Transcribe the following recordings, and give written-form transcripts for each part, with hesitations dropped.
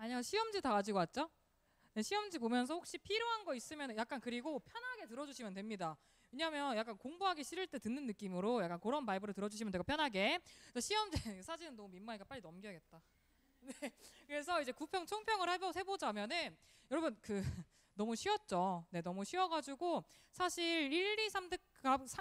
아니요, 시험지 다 가지고 왔죠? 네, 시험지 보면서 혹시 필요한 거 있으면 약간 그리고 편하게 들어주시면 됩니다. 왜냐면 약간 공부하기 싫을 때 듣는 느낌으로 약간 그런 바이브로 들어주시면 되고 편하게. 그래서 시험지 사진은 너무 민망하니까 빨리 넘겨야겠다. 네, 그래서 이제 구평 총평을 해보자면은 여러분 너무 쉬웠죠. 네, 너무 쉬워가지고 사실 1, 2, 3등급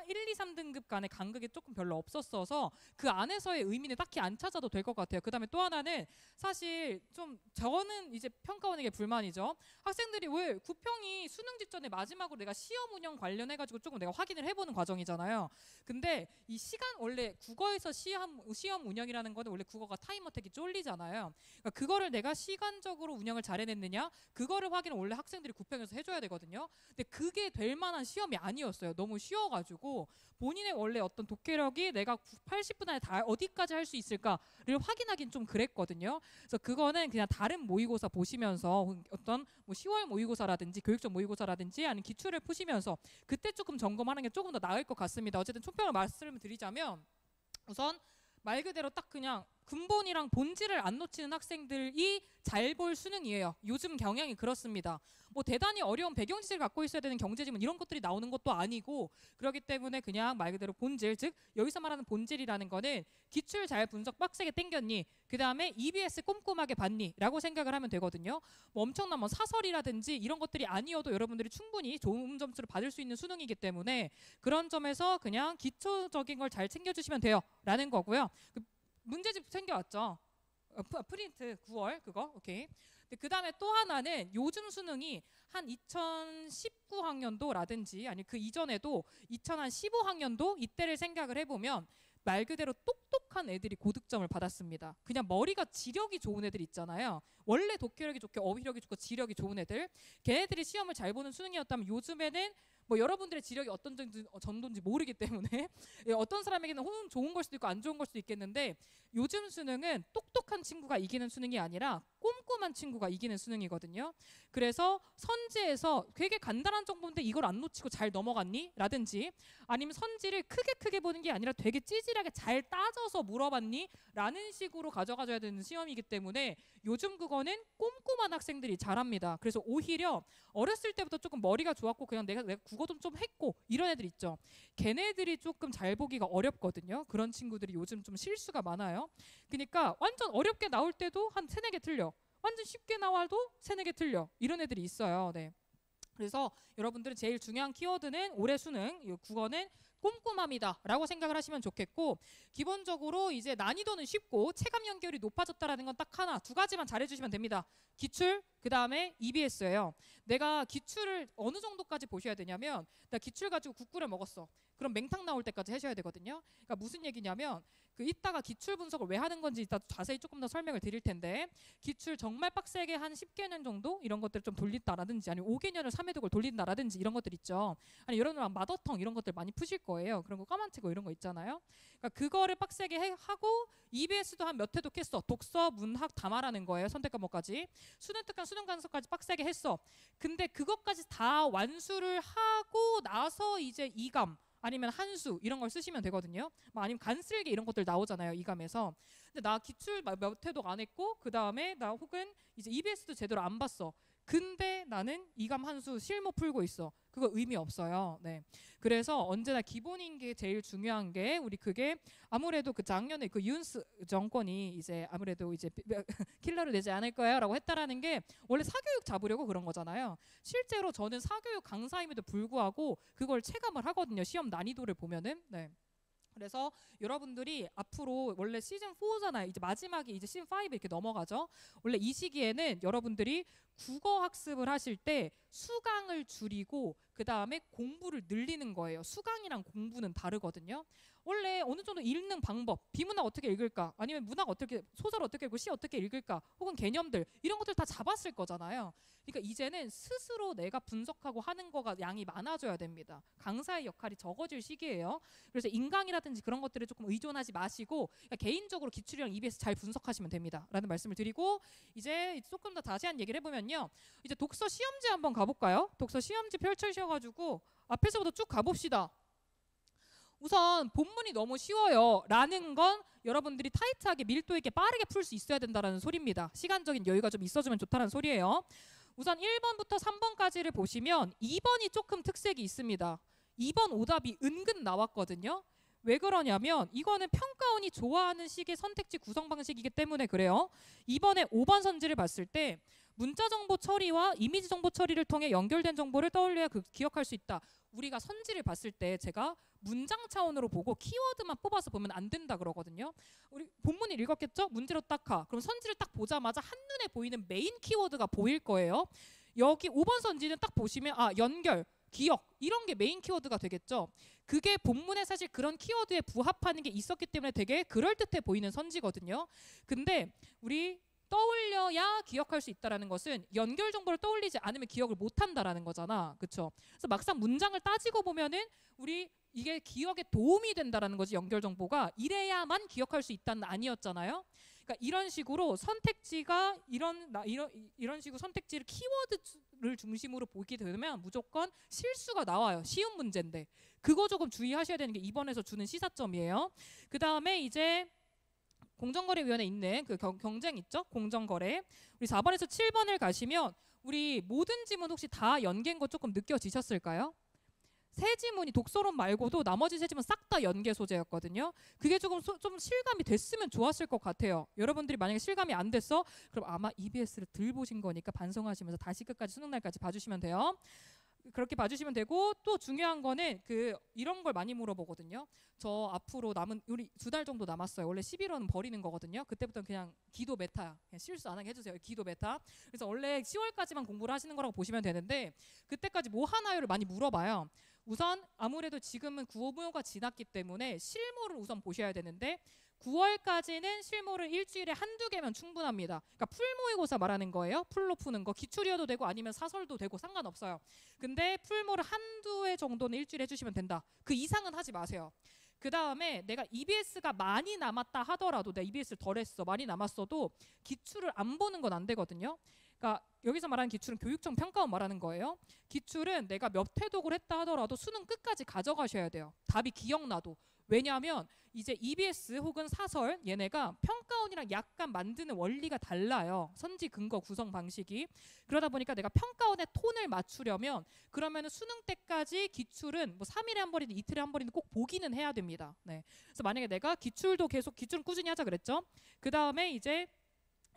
1, 2, 3등급 간의 간극이 조금 별로 없었어서 그 안에서의 의미는 딱히 안 찾아도 될 것 같아요. 그다음에 또 하나는 사실 좀 저는 이제 평가원에게 불만이죠. 학생들이 왜 구평이 수능 직전에 마지막으로 내가 시험 운영 관련해가지고 조금 내가 확인을 해보는 과정이잖아요. 근데 이 시간 원래 국어에서 시험 운영이라는 거는 원래 국어가 타임 어택이 쫄리잖아요. 그러니까 그거를 내가 시간적으로 운영을 잘 해냈느냐 그거를 확인을 원래 학생들이 구평에서 해줘야 되거든요. 근데 그게 될 만한 시험이 아니었어요. 너무 쉬워가지고 본인의 원래 어떤 독해력이 내가 80분 안에 다 어디까지 할 수 있을까를 확인하긴 좀 그랬거든요. 그래서 그거는 그냥 다른 모의고사 보시면서 어떤 뭐 10월 모의고사라든지 교육적 모의고사라든지 아니면 기출을 푸시면서 그때 조금 점검하는 게 조금 더 나을 것 같습니다. 어쨌든 총평을 말씀을 드리자면 우선 말 그대로 딱 그냥 근본이랑 본질을 안 놓치는 학생들이 잘 볼 수능이에요. 요즘 경향이 그렇습니다. 뭐 대단히 어려운 배경 지식을 갖고 있어야 되는 경제지문 이런 것들이 나오는 것도 아니고 그렇기 때문에 그냥 말 그대로 본질, 즉 여기서 말하는 본질이라는 거는 기출 잘 분석 빡세게 땡겼니? 그 다음에 EBS 꼼꼼하게 봤니? 라고 생각을 하면 되거든요. 뭐 엄청난 뭐 사설이라든지 이런 것들이 아니어도 여러분들이 충분히 좋은 점수를 받을 수 있는 수능이기 때문에 그런 점에서 그냥 기초적인 걸 잘 챙겨주시면 돼요. 라는 거고요. 문제집 챙겨왔죠. 프린트 9월 그거 오케이. 그 다음에 또 하나는 요즘 수능이 한 2019학년도라든지 아니 그 이전에도 2015학년도 이때를 생각을 해보면 말 그대로 똑똑한 애들이 고득점을 받았습니다. 그냥 머리가 지력이 좋은 애들 있잖아요. 원래 독해력이 좋고 어휘력이 좋고 지력이 좋은 애들 걔네들이 시험을 잘 보는 수능이었다면 요즘에는 뭐 여러분들의 지력이 어떤 정도인지 모르기 때문에 어떤 사람에게는 호응 좋은 걸 수도 있고 안 좋은 걸 수도 있겠는데 요즘 수능은 똑똑한 친구가 이기는 수능이 아니라 꼼꼼한 친구가 이기는 수능이거든요. 그래서 선지에서 되게 간단한 정보인데 이걸 안 놓치고 잘 넘어갔니? 라든지 아니면 선지를 크게 보는 게 아니라 되게 찌질하게 잘 따져서 물어봤니? 라는 식으로 가져가줘야 되는 시험이기 때문에 요즘 국어는 꼼꼼한 학생들이 잘합니다. 그래서 오히려 어렸을 때부터 조금 머리가 좋았고 그냥 내가 국어도 좀 했고 이런 애들 있죠. 걔네들이 조금 잘 보기가 어렵거든요. 그런 친구들이 요즘 좀 실수가 많아요. 그러니까 완전 어렵게 나올 때도 한 세네 개 틀려. 완전 쉽게 나와도 세네 개 틀려. 이런 애들이 있어요. 네. 그래서 여러분들은 제일 중요한 키워드는 올해 수능, 국어는 꼼꼼함이다 라고 생각을 하시면 좋겠고 기본적으로 이제 난이도는 쉽고 체감 연결이 높아졌다라는 건 딱 하나, 두 가지만 잘해주시면 됩니다. 기출, 그 다음에 EBS예요. 내가 기출을 어느 정도까지 보셔야 되냐면 나 기출 가지고 국구를 먹었어. 그럼 맹탕 나올 때까지 하셔야 되거든요. 그러니까 무슨 얘기냐면 이따가 기출 분석을 왜 하는 건지 이따 자세히 조금 더 설명을 드릴 텐데 기출 정말 빡세게 한 10개년 정도 이런 것들을 좀 돌린다라든지 아니면 5개년을 3회독을 돌린다라든지 이런 것들 있죠. 아니 여러분 마더텅 이런 것들 많이 푸실 거예요. 그런 거 까만치고 이런 거 있잖아요. 그러니까 그거를 빡세게 하고 EBS도 한 몇 회독 했어. 독서, 문학 다 말하는 거예요. 선택 과목까지. 수능 특강, 수능 강서까지 빡세게 했어. 근데 그것까지 다 완수를 하고 나서 이제 이감 아니면 한수 이런 걸 쓰시면 되거든요. 뭐 아니면 간쓸기 이런 것들 나오잖아요. 이감에서. 근데 나 기출 몇 회독 안 했고 그 다음에 나 혹은 이제 EBS도 제대로 안 봤어. 근데 나는 이감 한수 실무 풀고 있어. 그거 의미 없어요. 네. 그래서 언제나 기본인 게 제일 중요한 게 우리 그게 아무래도 그 작년에 그 윤스 정권이 이제 아무래도 이제 킬러를 내지 않을 거야라고 했다라는 게 원래 사교육 잡으려고 그런 거잖아요. 실제로 저는 사교육 강사임에도 불구하고 그걸 체감을 하거든요. 시험 난이도를 보면은. 네. 그래서 여러분들이 앞으로 원래 시즌 4잖아요. 이제 마지막에 이제 시즌 5 이렇게 넘어가죠. 원래 이 시기에는 여러분들이 국어 학습을 하실 때 수강을 줄이고 그 다음에 공부를 늘리는 거예요. 수강이랑 공부는 다르거든요. 원래 어느 정도 읽는 방법, 비문학 어떻게 읽을까, 아니면 문학 어떻게, 소설 어떻게 읽고 시 어떻게 읽을까, 혹은 개념들 이런 것들 다 잡았을 거잖아요. 그러니까 이제는 스스로 내가 분석하고 하는 거가 양이 많아져야 됩니다. 강사의 역할이 적어질 시기예요. 그래서 인강이라든지 그런 것들을 조금 의존하지 마시고 그러니까 개인적으로 기출이랑 EBS 잘 분석하시면 됩니다. 라는 말씀을 드리고 이제 조금 더 자세한 얘기를 해보면요. 이제 독서 시험지 한번 가볼까요? 독서 시험지 펼쳐주셔가지고 앞에서부터 쭉 가봅시다. 우선 본문이 너무 쉬워요 라는 건 여러분들이 타이트하게 밀도 있게 빠르게 풀 수 있어야 된다는 소리입니다. 시간적인 여유가 좀 있어주면 좋다는 소리예요. 우선 1번부터 3번까지를 보시면 2번이 조금 특색이 있습니다. 2번 오답이 은근 나왔거든요. 왜 그러냐면 이거는 평가원이 좋아하는 식의 선택지 구성 방식이기 때문에 그래요. 이번에 5번 선지를 봤을 때 문자 정보 처리와 이미지 정보 처리를 통해 연결된 정보를 떠올려야 기억할 수 있다. 우리가 선지를 봤을 때 제가 문장 차원으로 보고 키워드만 뽑아서 보면 안 된다 그러거든요. 우리 본문을 읽었겠죠? 문제로 딱 가. 그럼 선지를 딱 보자마자 한눈에 보이는 메인 키워드가 보일 거예요. 여기 5번 선지는 딱 보시면 연결, 기억 이런 게 메인 키워드가 되겠죠. 그게 본문에 사실 그런 키워드에 부합하는 게 있었기 때문에 되게 그럴듯해 보이는 선지거든요. 근데 우리 떠올려야 기억할 수 있다는 것은 연결 정보를 떠올리지 않으면 기억을 못한다라는 거잖아. 그렇죠? 그래서 막상 문장을 따지고 보면은 우리 이게 기억에 도움이 된다라는 거지. 연결 정보가 이래야만 기억할 수 있다는 아니었잖아요. 그러니까 이런 식으로 선택지가 이런 식으로 선택지를 키워드를 중심으로 보게 되면 무조건 실수가 나와요. 쉬운 문제인데 그거 조금 주의하셔야 되는 게 이번에서 주는 시사점이에요. 그 다음에 이제 공정거래위원회에 있는 그 경쟁 있죠? 공정거래. 우리 4번에서 7번을 가시면 우리 모든 지문 혹시 다 연계인 거 조금 느껴지셨을까요? 세 지문이 독서론 말고도 나머지 세 지문 싹 다 연계 소재였거든요. 그게 조금 좀 실감이 됐으면 좋았을 것 같아요. 여러분들이 만약에 실감이 안 됐어? 그럼 아마 EBS를 덜 보신 거니까 반성하시면서 다시 끝까지 수능 날까지 봐주시면 돼요. 그렇게 봐주시면 되고 또 중요한 거는 이런 걸 많이 물어보거든요. 저 앞으로 남은 우리 2달 정도 남았어요. 원래 11월은 버리는 거거든요. 그때부터는 그냥 기도 메타야. 그냥 실수 안 하게 해주세요. 기도 메타. 그래서 원래 10월까지만 공부를 하시는 거라고 보시면 되는데 그때까지 뭐 하나요를 많이 물어봐요. 우선 아무래도 지금은 구호모가 지났기 때문에 실무를 우선 보셔야 되는데 9월까지는 실무를 일주일에 한두 개면 충분합니다. 그러니까 풀모의고사 말하는 거예요. 풀로 푸는 거. 기출이어도 되고 아니면 사설도 되고 상관없어요. 근데 풀모를 한두 회 정도는 일주일에 해주시면 된다. 그 이상은 하지 마세요. 그 다음에 내가 EBS가 많이 남았다 하더라도 내가 EBS를 덜 했어. 많이 남았어도 기출을 안 보는 건 안 되거든요. 그러니까 여기서 말하는 기출은 교육청 평가원 말하는 거예요. 기출은 내가 몇 회독을 했다 하더라도 수능 끝까지 가져가셔야 돼요. 답이 기억나도. 왜냐하면 이제 EBS 혹은 사설 얘네가 평가원이랑 약간 만드는 원리가 달라요. 선지 근거 구성 방식이. 그러다 보니까 내가 평가원의 톤을 맞추려면 그러면 수능 때까지 기출은 뭐 3일에 한 번이든 이틀에 한 번이든 꼭 보기는 해야 됩니다. 네. 그래서 만약에 내가 기출도 계속 기출은 꾸준히 하자 그랬죠. 그 다음에 이제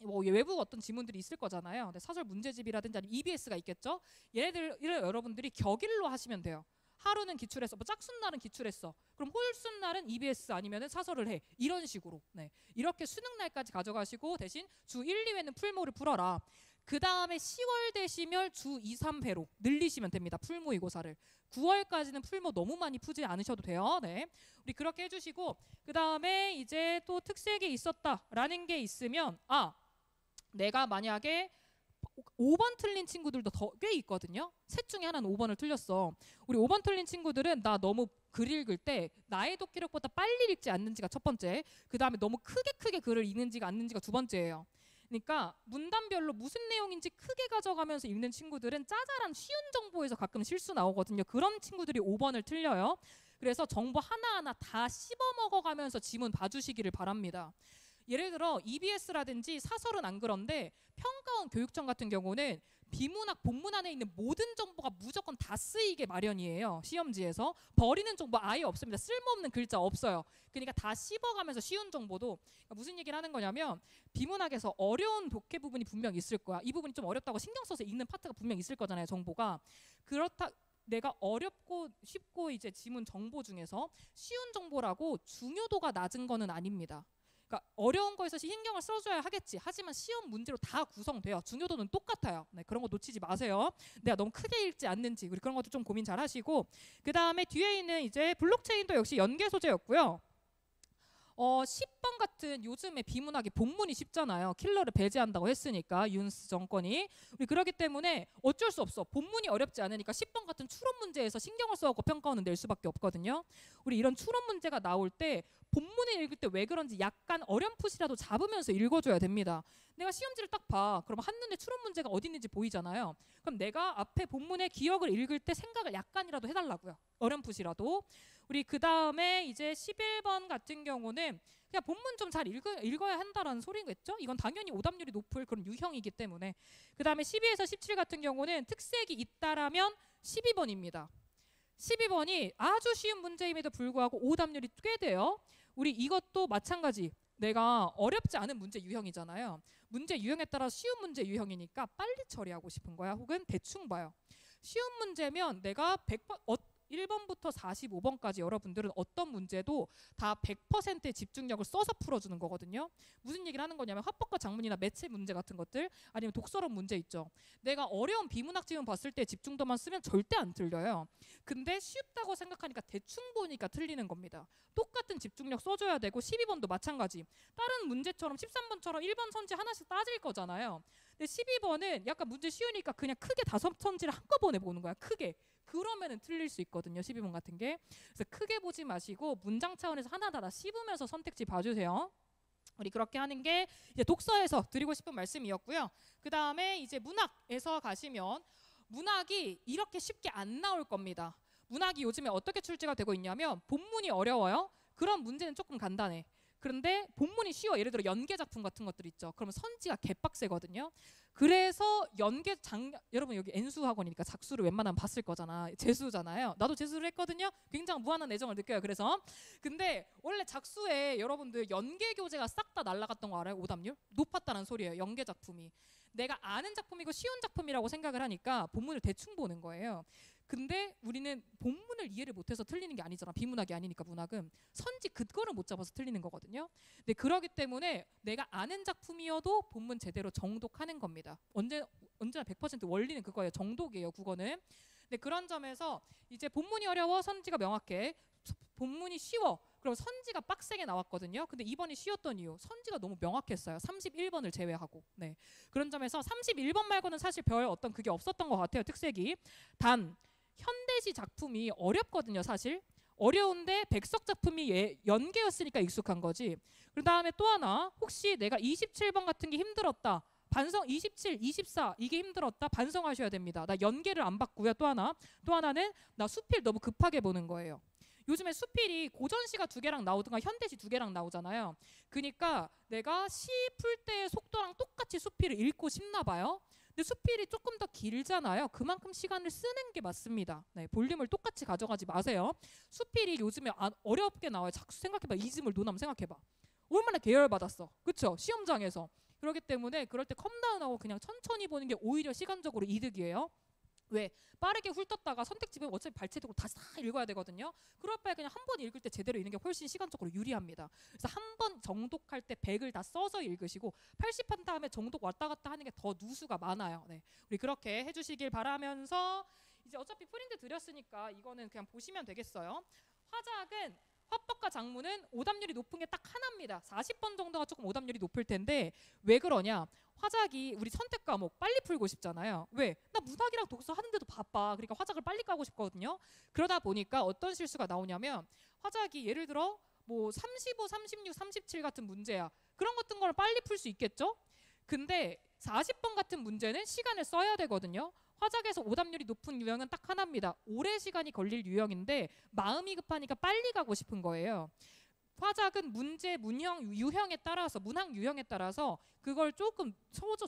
뭐 외부 어떤 지문들이 있을 거잖아요. 근데 사설 문제집이라든지 아니면 EBS가 있겠죠. 얘네들을 여러분들이 격일로 하시면 돼요. 하루는 기출했어. 뭐 짝순 날은 기출했어. 그럼 홀순 날은 EBS 아니면은 사설을 해. 이런 식으로. 네. 이렇게 수능 날까지 가져가시고 대신 주 1, 2회는 풀모를 풀어라. 그 다음에 10월 되시면 주 2, 3회로 늘리시면 됩니다. 풀모의고사를. 9월까지는 풀모 너무 많이 푸지 않으셔도 돼요. 네. 우리 그렇게 해주시고 그 다음에 이제 또 특색이 있었다라는 게 있으면 내가 만약에 5번 틀린 친구들도 꽤 있거든요. 셋 중에 하나는 5번을 틀렸어. 우리 5번 틀린 친구들은 나 너무 글 읽을 때 나의 독기력보다 빨리 읽지 않는지가 첫 번째. 그 다음에 너무 크게 글을 읽는지가 않는지가 두 번째예요. 그러니까 문단별로 무슨 내용인지 크게 가져가면서 읽는 친구들은 짜잘한 쉬운 정보에서 가끔 실수 나오거든요. 그런 친구들이 5번을 틀려요. 그래서 정보 하나하나 다 씹어먹어가면서 지문 봐주시기를 바랍니다. 예를 들어 EBS라든지 사설은 안 그런데 평가원 교육청 같은 경우는 비문학 본문 안에 있는 모든 정보가 무조건 다 쓰이게 마련이에요. 시험지에서 버리는 정보 아예 없습니다. 쓸모없는 글자 없어요. 그러니까 다 씹어가면서 쉬운 정보도 그러니까 무슨 얘기를 하는 거냐면 비문학에서 어려운 독해 부분이 분명 있을 거야. 이 부분이 좀 어렵다고 신경 써서 읽는 파트가 분명 있을 거잖아요. 정보가. 그렇다 내가 어렵고 쉽고 이제 지문 정보 중에서 쉬운 정보라고 중요도가 낮은 거는 아닙니다. 그러니까 어려운 거에서 신경을 써줘야 하겠지. 하지만 시험 문제로 다 구성돼요. 중요도는 똑같아요. 네, 그런 거 놓치지 마세요. 내가 너무 크게 읽지 않는지 우리 그런 것도 좀 고민 잘 하시고 그 다음에 뒤에 있는 이제 블록체인도 역시 연계 소재였고요. 10번 같은 요즘에 비문학이 본문이 쉽잖아요. 킬러를 배제한다고 했으니까 윤스 정권이 우리 그러기 때문에 어쩔 수 없어. 본문이 어렵지 않으니까 10번 같은 추론 문제에서 신경을 써갖고 평가원은 낼 수밖에 없거든요. 우리 이런 추론 문제가 나올 때 본문을 읽을 때 왜 그런지 약간 어렴풋이라도 잡으면서 읽어줘야 됩니다. 내가 시험지를 딱 봐. 그럼 한눈에 추론 문제가 어디 있는지 보이잖아요. 그럼 내가 앞에 본문의 기억을 읽을 때 생각을 약간이라도 해달라고요. 어렴풋이라도. 우리 그 다음에 이제 11번 같은 경우는 그냥 본문 좀 잘 읽어야 한다라는 소리겠죠. 이건 당연히 오답률이 높을 그런 유형이기 때문에. 그 다음에 12에서 17 같은 경우는 특색이 있다라면 12번입니다. 12번이 아주 쉬운 문제임에도 불구하고 오답률이 꽤 돼요. 우리 이것도 마찬가지. 내가 어렵지 않은 문제 유형이잖아요. 문제 유형에 따라 쉬운 문제 유형이니까 빨리 처리하고 싶은 거야. 혹은 대충 봐요. 쉬운 문제면 내가 1번부터 45번까지 여러분들은 어떤 문제도 다 100%의 집중력을 써서 풀어주는 거거든요. 무슨 얘기를 하는 거냐면 화법과 작문이나 매체 문제 같은 것들 아니면 독서론 문제 있죠. 내가 어려운 비문학 지문 봤을 때 집중도만 쓰면 절대 안 틀려요. 근데 쉽다고 생각하니까 대충 보니까 틀리는 겁니다. 똑같은 집중력 써줘야 되고 12번도 마찬가지. 다른 문제처럼 13번처럼 1번 선지 하나씩 따질 거잖아요. 근데 12번은 약간 문제 쉬우니까 그냥 크게 5선지를 한꺼번에 보는 거야. 크게. 그러면은 틀릴 수 있거든요. 12번 같은 게. 그래서 크게 보지 마시고 문장 차원에서 하나하나 다 씹으면서 선택지 봐주세요. 우리 그렇게 하는 게 이제 독서에서 드리고 싶은 말씀이었고요. 그 다음에 이제 문학에서 가시면 문학이 이렇게 쉽게 안 나올 겁니다. 문학이 요즘에 어떻게 출제가 되고 있냐면 본문이 어려워요. 그런 문제는 조금 간단해. 그런데 본문이 쉬워. 예를 들어 연계 작품 같은 것들 있죠. 그러면 선지가 개빡세거든요. 그래서 여러분 여기 N수 학원이니까 작수를 웬만하면 봤을 거잖아. 재수잖아요. 나도 재수를 했거든요. 굉장히 무한한 애정을 느껴요. 그래서 근데 원래 작수에 여러분들 연계 교재가 싹 다 날라갔던 거 알아요? 오답률 높았다는 소리예요. 연계 작품이. 내가 아는 작품이고 쉬운 작품이라고 생각을 하니까 본문을 대충 보는 거예요. 근데 우리는 본문을 이해를 못해서 틀리는 게 아니잖아. 비문학이 아니니까 문학은. 선지 그거를 못 잡아서 틀리는 거거든요. 근데 그러기 때문에 내가 아는 작품이어도 본문 제대로 정독하는 겁니다. 언제나 100% 원리는 그거예요. 정독이에요. 국어는. 근데 그런 점에서 이제 본문이 어려워 선지가 명확해. 본문이 쉬워. 그럼 선지가 빡세게 나왔거든요. 근데 이번이 쉬웠던 이유 선지가 너무 명확했어요. 31번을 제외하고. 네. 그런 점에서 31번 말고는 사실 별 어떤 그게 없었던 것 같아요. 특색이. 단 현대시 작품이 어렵거든요. 사실. 어려운데 백석 작품이 연계였으니까 익숙한 거지. 그 다음에 또 하나 혹시 내가 27번 같은 게 힘들었다. 반성 27, 24 이게 힘들었다. 반성하셔야 됩니다. 나 연계를 안 봤고요. 또 하나는 나 수필 너무 급하게 보는 거예요. 요즘에 수필이 고전시가 2개랑 나오든가 현대시 2개랑 나오잖아요. 그러니까 내가 시 풀 때의 속도랑 똑같이 수필을 읽고 싶나 봐요. 근데 수필이 조금 더 길잖아요. 그만큼 시간을 쓰는 게 맞습니다. 네, 볼륨을 똑같이 가져가지 마세요. 수필이 요즘에 어렵게 나와요. 자꾸 생각해봐. 이즈물 논함 생각해봐. 얼마나 계열받았어. 그쵸? 시험장에서. 그렇기 때문에 그럴 때 컴다운하고 그냥 천천히 보는 게 오히려 시간적으로 이득이에요. 왜? 빠르게 훑었다가 선택집은 어차피 발췌적으로 다시 다 읽어야 되거든요. 그럴 바에 그냥 한 번 읽을 때 제대로 읽는 게 훨씬 시간적으로 유리합니다. 그래서 한 번 정독할 때 100을 다 써서 읽으시고 80 한 다음에 정독 왔다 갔다 하는 게 더 누수가 많아요. 네. 우리 그렇게 해주시길 바라면서 이제 어차피 프린트 드렸으니까 이거는 그냥 보시면 되겠어요. 화작은 화법과 작문은 오답률이 높은 게 딱 하나입니다. 40번 정도가 조금 오답률이 높을 텐데 왜 그러냐? 화작이 우리 선택 과목 빨리 풀고 싶잖아요. 왜? 나 문학이랑 독서 하는데도 바빠. 그러니까 화작을 빨리 까고 싶거든요. 그러다 보니까 어떤 실수가 나오냐면 화작이 예를 들어 뭐 35, 36, 37 같은 문제야. 그런 같은 걸 빨리 풀 수 있겠죠? 근데 40번 같은 문제는 시간을 써야 되거든요. 화작에서 오답률이 높은 유형은 딱 하나입니다. 오래 시간이 걸릴 유형인데 마음이 급하니까 빨리 가고 싶은 거예요. 화작은 문제 문형 유형에 따라서 문학 유형에 따라서 그걸 조금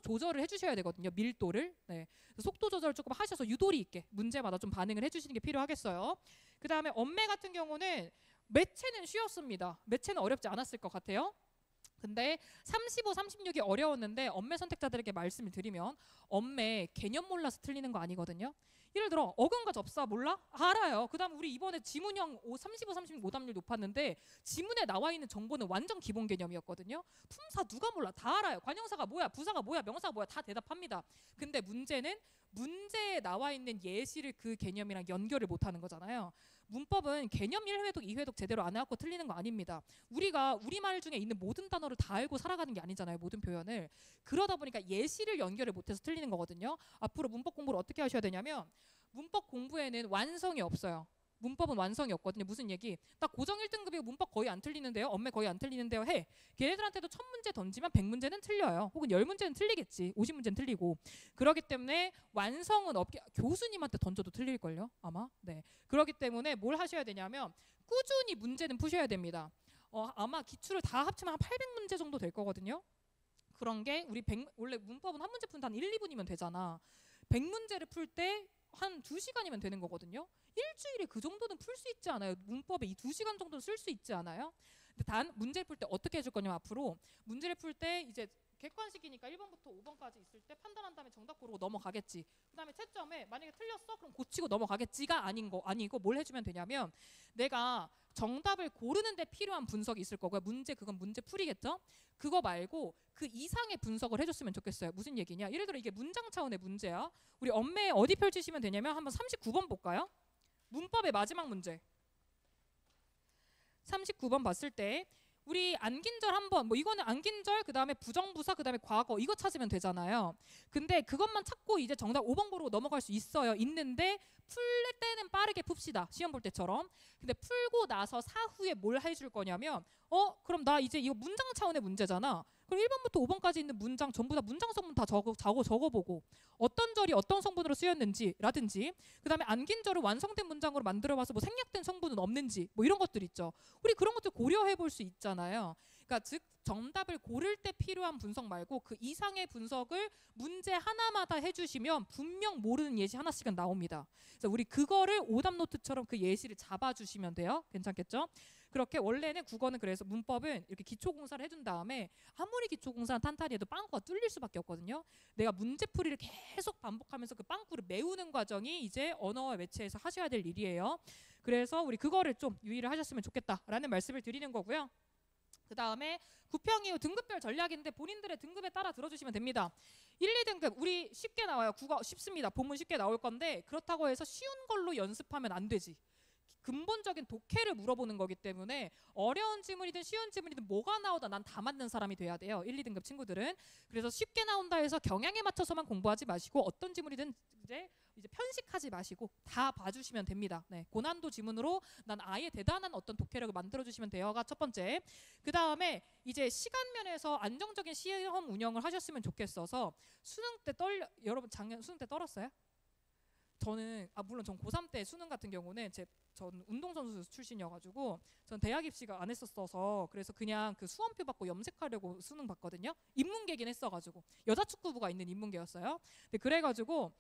조절을 해주셔야 되거든요. 밀도를. 네. 속도 조절 조금 하셔서 유도리 있게 문제마다 좀 반응을 해주시는 게 필요하겠어요. 그 다음에 언매 같은 경우는 매체는 쉬웠습니다. 매체는 어렵지 않았을 것 같아요. 근데 35, 36이 어려웠는데 언매 선택자들에게 말씀을 드리면 언매 개념 몰라서 틀리는 거 아니거든요. 예를 들어 어근과 접사 몰라? 알아요. 그 다음 우리 이번에 지문형 35, 36 오답률 높았는데 지문에 나와 있는 정보는 완전 기본 개념이었거든요. 품사 누가 몰라? 다 알아요. 관형사가 뭐야? 부사가 뭐야? 명사가 뭐야? 다 대답합니다. 근데 문제는 문제에 나와 있는 예시를 그 개념이랑 연결을 못하는 거잖아요. 문법은 개념 1회독, 2회독 제대로 안 해갖고 틀리는 거 아닙니다. 우리가 우리말 중에 있는 모든 단어를 다 알고 살아가는 게 아니잖아요. 모든 표현을. 그러다 보니까 예시를 연결을 못해서 틀리는 거거든요. 앞으로 문법 공부를 어떻게 하셔야 되냐면 문법 공부에는 완성이 없어요. 문법은 완성이 없거든요. 무슨 얘기? 나 고정 1등급이고 문법 거의 안 틀리는데요. 엄매 거의 안 틀리는데요. 해. 걔네들한테도 1000문제 던지면 100문제는 틀려요. 혹은 10문제는 틀리겠지. 50문제는 틀리고. 그렇기 때문에 완성은 없게 교수님한테 던져도 틀릴걸요. 아마. 네. 그렇기 때문에 뭘 하셔야 되냐면 꾸준히 문제는 푸셔야 됩니다. 아마 기출을 다 합치면 한 800문제 정도 될 거거든요. 그런 게 우리 원래 문법은 한 문제 푼다 한 1, 2분이면 되잖아. 100문제를 풀 때 한 2시간이면 되는 거거든요. 일주일에 그 정도는 풀 수 있지 않아요? 문법에 이 2시간 정도는 쓸 수 있지 않아요? 근데 단 문제를 풀 때 어떻게 해줄 거냐면 앞으로 문제를 풀 때 이제 객관식이니까 1번부터 5번까지 있을 때 판단한 다음에 정답 고르고 넘어가겠지. 그다음에 채점에 만약에 틀렸어? 그럼 고치고 넘어가겠지가 아니고 뭘 해주면 되냐면 내가 정답을 고르는 데 필요한 분석이 있을 거고요. 그건 문제 풀이겠죠? 그거 말고 그 이상의 분석을 해줬으면 좋겠어요. 무슨 얘기냐? 예를 들어 이게 문장 차원의 문제야. 우리 엄매에 어디 펼치시면 되냐면 한번 39번 볼까요? 문법의 마지막 문제. 39번 봤을 때 우리 안긴절 한번 이거는 안긴절 그다음에 부정부사 그다음에 과거 이거 찾으면 되잖아요. 근데 그것만 찾고 이제 정답 5번 고르고 넘어갈 수 있는데 풀 때는 빠르게 풉시다. 시험 볼 때처럼. 근데 풀고 나서 사후에 뭘 해줄 거냐면 그럼 나 이제 이거 문장 차원의 문제잖아. 그럼 1번부터 5번까지 있는 문장 전부 다 문장 성분 다 적어보고 어떤 절이 어떤 성분으로 쓰였는지 라든지 그다음에 안긴절을 완성된 문장으로 만들어봐서 생략된 성분은 없는지 이런 것들 있죠. 우리 그런 것들 고려해 볼 수 있잖아요. 그러니까 즉 정답을 고를 때 필요한 분석 말고 그 이상의 분석을 문제 하나마다 해주시면 분명 모르는 예시 하나씩은 나옵니다. 그래서 우리 그거를 오답 노트처럼 그 예시를 잡아주시면 돼요. 괜찮겠죠? 그렇게 원래는 국어는 그래서 문법은 이렇게 기초공사를 해준 다음에 아무리 기초공사는 탄탄히 해도 빵꾸가 뚫릴 수밖에 없거든요. 내가 문제풀이를 계속 반복하면서 그 빵꾸를 메우는 과정이 이제 언어와 매체에서 하셔야 될 일이에요. 그래서 우리 그거를 좀 유의를 하셨으면 좋겠다라는 말씀을 드리는 거고요. 그 다음에 구평 이후 등급별 전략인데 본인들의 등급에 따라 들어주시면 됩니다. 1, 2등급 우리 쉽게 나와요. 국어 쉽습니다. 본문 쉽게 나올 건데 그렇다고 해서 쉬운 걸로 연습하면 안 되지. 근본적인 독해를 물어보는 거기 때문에 어려운 지문이든 쉬운 지문이든 뭐가 나오다 난 다 맞는 사람이 돼야 돼요. 1, 2등급 친구들은. 그래서 쉽게 나온다 해서 경향에 맞춰서만 공부하지 마시고 어떤 지문이든 이제 편식하지 마시고 다 봐주시면 됩니다. 네, 고난도 지문으로 난 아예 대단한 어떤 독해력을 만들어주시면 돼요가 첫 번째. 그 다음에 이제 시간 면에서 안정적인 시험 운영을 하셨으면 좋겠어서 수능 때 여러분 작년 수능 때 떨었어요? 저는 물론 전 고3 때 수능 같은 경우는 전 운동선수 출신이어가지고 전 대학 입시가 안 했었어서 그래서 그냥 그 수험표 받고 염색하려고 수능 봤거든요. 인문계긴 했어가지고 여자 축구부가 있는 인문계였어요. 근데 그래가지고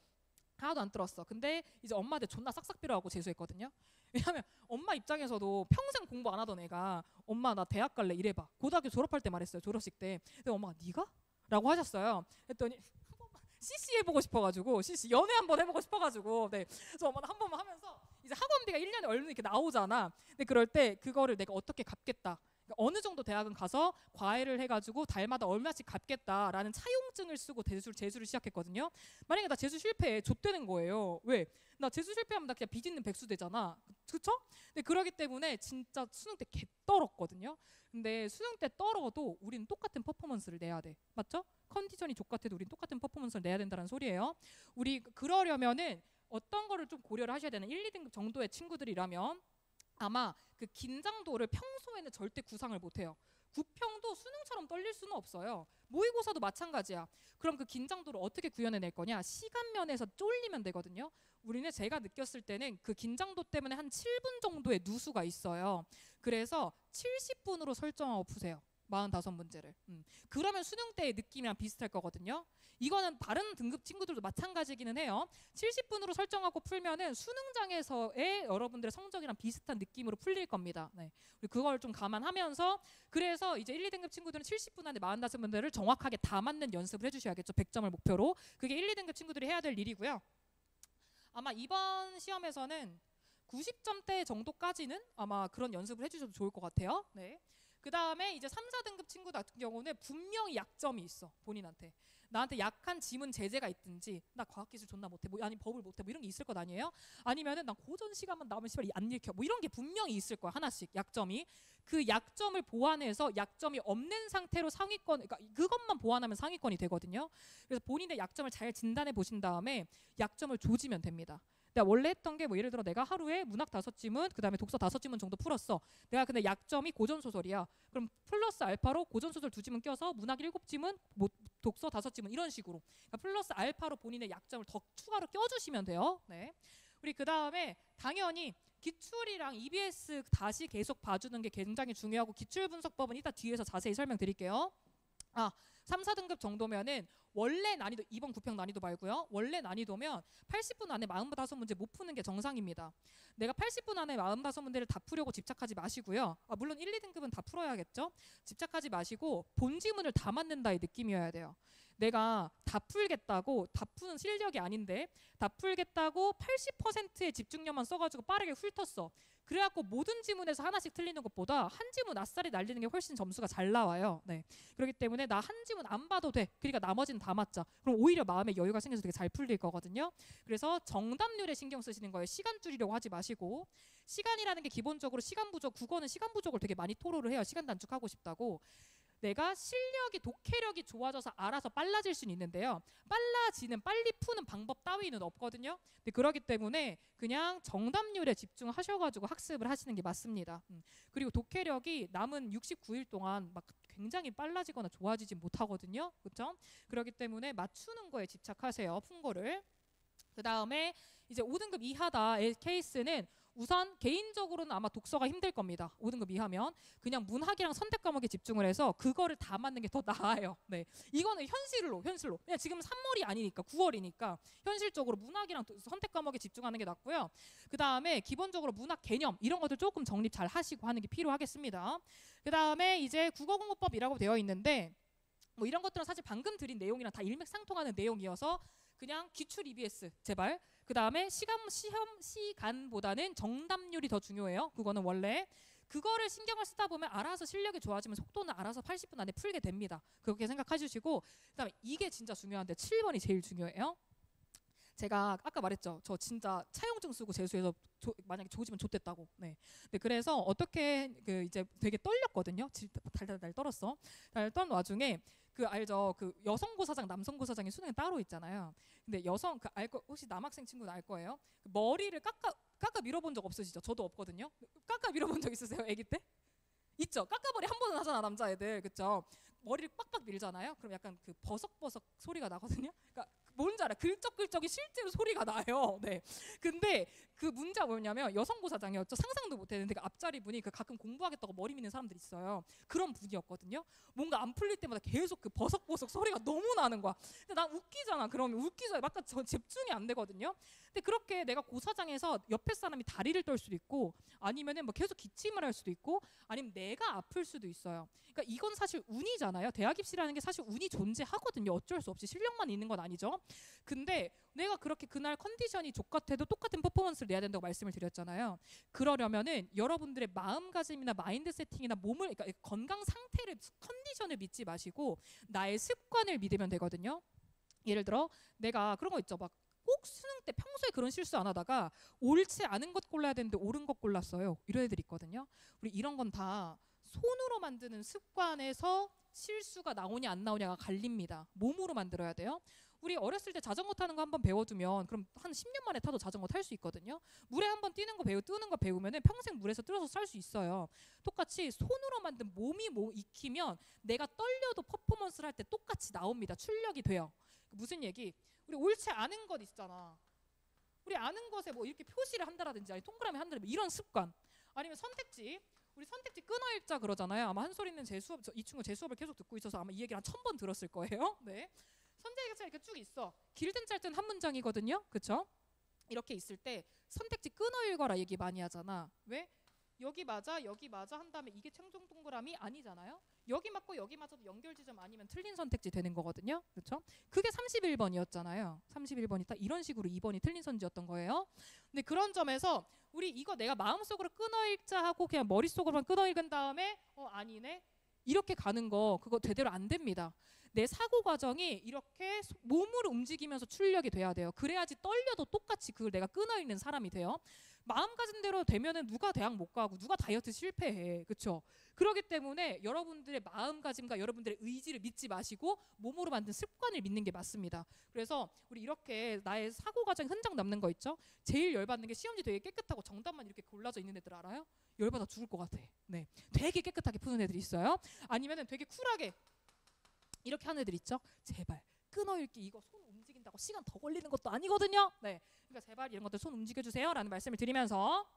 하나도 안 들었어. 근데 이제 엄마한테 존나 싹싹 빌어하고 재수했거든요. 왜냐면 엄마 입장에서도 평생 공부 안 하던 애가 엄마 나 대학 갈래 이래봐. 고등학교 졸업할 때 말했어요. 졸업식 때. 근데 엄마가 네가? 라고 하셨어요. 했더니 CC 해보고 싶어가지고 CC 연애 한번 해보고 싶어가지고 네. 그래서 엄마는 한 번만 하면서 이제 학원비가 1년에 얼마 이렇게 나오잖아. 근데 그럴 때 그거를 내가 어떻게 갚겠다. 그러니까 어느 정도 대학은 가서 과외를 해가지고 달마다 얼마씩 갚겠다라는 차용증을 쓰고 재수를 시작했거든요. 만약에 나 재수 실패해 좆되는 거예요. 왜? 나 재수 실패하면 나 그냥 빚있는 백수 되잖아. 그쵸? 근데 그러기 때문에 진짜 수능 때 개 떨었거든요. 근데 수능 때 떨어도 우리는 똑같은 퍼포먼스를 내야 돼. 맞죠? 컨디션이 족같아도 우리는 똑같은 퍼포먼스를 내야 된다는 소리예요. 우리 그러려면은 어떤 거를 좀 고려를 하셔야 되는 1, 2등급 정도의 친구들이라면 아마 그 긴장도를 평소에는 절대 구상을 못해요. 구평도 수능처럼 떨릴 수는 없어요. 모의고사도 마찬가지야. 그럼 그 긴장도를 어떻게 구현해낼 거냐? 시간 면에서 쫄리면 되거든요. 우리는 제가 느꼈을 때는 그 긴장도 때문에 한 7분 정도의 누수가 있어요. 그래서 70분으로 설정하고 푸세요. 45문제를. 그러면 수능 때의 느낌이랑 비슷할 거거든요. 이거는 다른 등급 친구들도 마찬가지기는 해요. 70분으로 설정하고 풀면은 수능장에서의 여러분들의 성적이랑 비슷한 느낌으로 풀릴 겁니다. 네. 그걸 좀 감안하면서 그래서 이제 1, 2등급 친구들은 70분 안에 45문제를 정확하게 다 맞는 연습을 해주셔야겠죠. 100점을 목표로. 그게 1, 2등급 친구들이 해야 될 일이고요. 아마 이번 시험에서는 90점대 정도까지는 아마 그런 연습을 해주셔도 좋을 것 같아요. 네. 그 다음에 이제 3, 4등급 친구 같은 경우는 분명히 약점이 있어. 본인한테. 나한테 약한 지문 제재가 있든지 나 과학기술 존나 못해 아니 법을 못해 이런 게 있을 것 아니에요? 아니면은 난 고전 시간만 나오면 씨발 안 읽혀 이런 게 분명히 있을 거야. 하나씩 약점이. 그 약점을 보완해서 약점이 없는 상태로 상위권 그러니까 그것만 보완하면 상위권이 되거든요. 그래서 본인의 약점을 잘 진단해 보신 다음에 약점을 조지면 됩니다. 내가 원래 했던 게 뭐 예를 들어 내가 하루에 문학 5지문 그다음에 독서 5지문 정도 풀었어. 내가 근데 약점이 고전소설이야. 그럼 플러스 알파로 고전소설 2지문 껴서 문학 7지문 뭐 독서 5지문 이런 식으로 그러니까 플러스 알파로 본인의 약점을 더 추가로 껴주시면 돼요. 네. 우리 그다음에 당연히 기출이랑 EBS 다시 계속 봐주는 게 굉장히 중요하고 기출분석법은 이따 뒤에서 자세히 설명드릴게요. 3, 4등급 정도면은 원래 난이도 이번 구평 난이도 말고요. 원래 난이도면 80분 안에 45문제 못 푸는 게 정상입니다. 내가 80분 안에 45문제를 다 풀려고 집착하지 마시고요. 물론 1, 2등급은 다 풀어야겠죠. 집착하지 마시고 본지문을 다 맞는다의 느낌이어야 돼요. 내가 다 풀겠다고 다 푸는 실력이 아닌데 다 풀겠다고 80%의 집중력만 써가지고 빠르게 훑었어. 그래갖고 모든 지문에서 하나씩 틀리는 것보다 한 지문 아싸리 날리는 게 훨씬 점수가 잘 나와요. 네. 그렇기 때문에 나 한 지문 안 봐도 돼. 그러니까 나머지는 다 맞자. 그럼 오히려 마음에 여유가 생겨서 되게 잘 풀릴 거거든요. 그래서 정답률에 신경 쓰시는 거예요. 시간 줄이려고 하지 마시고. 시간이라는 게 기본적으로 시간 부족, 국어는 시간 부족을 되게 많이 토로를 해요. 시간 단축하고 싶다고. 내가 실력이 독해력이 좋아져서 알아서 빨라질 수는 있는데요. 빨라지는 빨리 푸는 방법 따위는 없거든요. 근데 그렇기 때문에 그냥 정답률에 집중하셔가지고 학습을 하시는 게 맞습니다. 그리고 독해력이 남은 69일 동안 막 굉장히 빨라지거나 좋아지지 못하거든요. 그렇죠? 그렇기 때문에 맞추는 거에 집착하세요. 푼 거를. 그 다음에 이제 5등급 이하다의 케이스는 우선 개인적으로는 아마 독서가 힘들 겁니다. 5등급 이하면 그냥 문학이랑 선택 과목에 집중을 해서 그거를 다 맞는 게 더 나아요. 네, 이거는 현실로 그냥 지금 3월이 아니니까 9월이니까 현실적으로 문학이랑 선택 과목에 집중하는 게 낫고요. 그 다음에 기본적으로 문학 개념 이런 것들 조금 정립 잘 하시고 하는 게 필요하겠습니다. 그 다음에 이제 국어공부법이라고 되어 있는데 뭐 이런 것들은 사실 방금 드린 내용이랑 다 일맥상통하는 내용이어서 그냥 기출 EBS 제발. 그 다음에 시험 시간보다는 정답률이 더 중요해요. 그거는 원래 그거를 신경을 쓰다 보면 알아서 실력이 좋아지면 속도는 알아서 80분 안에 풀게 됩니다. 그렇게 생각해 주시고 그다음에 이게 진짜 중요한데 7번이 제일 중요해요. 제가 아까 말했죠. 저 진짜 차용증 쓰고 재수해서 만약에 조지면 좆됐다고. 네. 근데 그래서 어떻게 그 이제 되게 떨렸거든요. 달달달 떨었어. 달 떤 와중에 그 알죠? 그 여성고사장, 남성고사장이 수능에 따로 있잖아요. 근데 여성 그 알 거 혹시 남학생 친구는 알 거예요. 그 머리를 깎아 밀어본 적 없으시죠? 저도 없거든요. 깎아 밀어본 적 있으세요? 아기 때? 있죠. 깎아머리 한 번은 하잖아 남자애들. 그쵸? 머리를 빡빡 밀잖아요. 그럼 약간 그 버석버석 소리가 나거든요. 그러니까 뭔지 알아? 긁적긁적이 실제로 소리가 나요. 네. 근데 그 문제가 뭐냐면 여성고사장이었죠. 상상도 못했는데 그 앞자리 분이 그 가끔 공부하겠다고 머리 미는 사람들 있어요. 그런 분이었거든요. 뭔가 안 풀릴 때마다 계속 그 버석버석 소리가 너무 나는 거야. 근데 난 웃기잖아. 그러면 웃기잖아. 약간 저 집중이 안 되거든요. 근데 그렇게 내가 고사장에서 옆에 사람이 다리를 떨 수도 있고 아니면은 뭐 계속 기침을 할 수도 있고 아니면 내가 아플 수도 있어요. 그러니까 이건 사실 운이잖아요. 대학 입시라는 게 사실 운이 존재하거든요. 어쩔 수 없이 실력만 있는 건 아니죠. 근데 내가 그렇게 그날 컨디션이 족같아도 똑같은 퍼포먼스를 내야 된다고 말씀을 드렸잖아요. 그러려면은 여러분들의 마음가짐이나 마인드 세팅이나 몸을 그러니까 건강 상태를 컨디션을 믿지 마시고 나의 습관을 믿으면 되거든요. 예를 들어 내가 그런 거 있죠. 막 꼭 수능 때 평소에 그런 실수 안 하다가 옳지 않은 것 골라야 되는데 옳은 것 골랐어요. 이런 애들 있거든요. 우리 이런 건 다 손으로 만드는 습관에서 실수가 나오냐 안 나오냐가 갈립니다. 몸으로 만들어야 돼요. 우리 어렸을 때 자전거 타는 거 한번 배워두면 그럼 한 10년 만에 타도 자전거 탈 수 있거든요. 물에 한번 뛰는 거 뜨는 거 배우면은 평생 물에서 뜨어서 살 수 있어요. 똑같이 손으로 만든 몸이 익히면 내가 떨려도 퍼포먼스를 할 때 똑같이 나옵니다. 출력이 돼요. 무슨 얘기? 우리 옳지 않은 것 있잖아. 우리 아는 것에 뭐 이렇게 표시를 한다라든지 아니 동그라미 한다든지 이런 습관 아니면 선택지 우리 선택지 끊어 읽자 그러잖아요. 아마 한솔이는 제 수업 이 친구 제 수업을 계속 듣고 있어서 아마 이 얘기를 한 1000번 들었을 거예요. 네. 선택지가 이렇게 쭉 있어. 길든 짧든 한 문장이거든요. 그렇죠? 이렇게 있을 때 선택지 끊어 읽어라 얘기 많이 하잖아. 왜? 여기 맞아 한 다음에 이게 청정 동그라미 아니잖아요. 여기 맞고 여기 맞아도 연결 지점 아니면 틀린 선택지 되는 거거든요. 그렇죠? 그게 31번이었잖아요. 31번이 딱 이런 식으로 2번이 틀린 선지였던 거예요. 근데 그런 점에서 우리 이거 내가 마음속으로 끊어 읽자 하고 그냥 머릿속으로만 끊어 읽은 다음에 아니네. 이렇게 가는 거 그거 제대로 안 됩니다. 내 사고 과정이 이렇게 몸으로 움직이면서 출력이 돼야 돼요. 그래야지 떨려도 똑같이 그걸 내가 끊어 읽는 사람이 돼요. 마음가진 대로 되면은 누가 대학 못 가고 누가 다이어트 실패해. 그렇죠? 그렇기 때문에 여러분들의 마음가짐과 여러분들의 의지를 믿지 마시고 몸으로 만든 습관을 믿는 게 맞습니다. 그래서 우리 이렇게 나의 사고 과정 흔적 남는 거 있죠? 제일 열받는 게 시험지 되게 깨끗하고 정답만 이렇게 골라져 있는 애들 알아요? 열받아 죽을 것 같아. 네, 되게 깨끗하게 푸는 애들이 있어요. 아니면은 되게 쿨하게 이렇게 하는 애들 있죠? 제발 끊어읽기 이거 손 움직인다고 시간 더 걸리는 것도 아니거든요. 네, 그러니까 제발 이런 것들 손 움직여주세요라는 말씀을 드리면서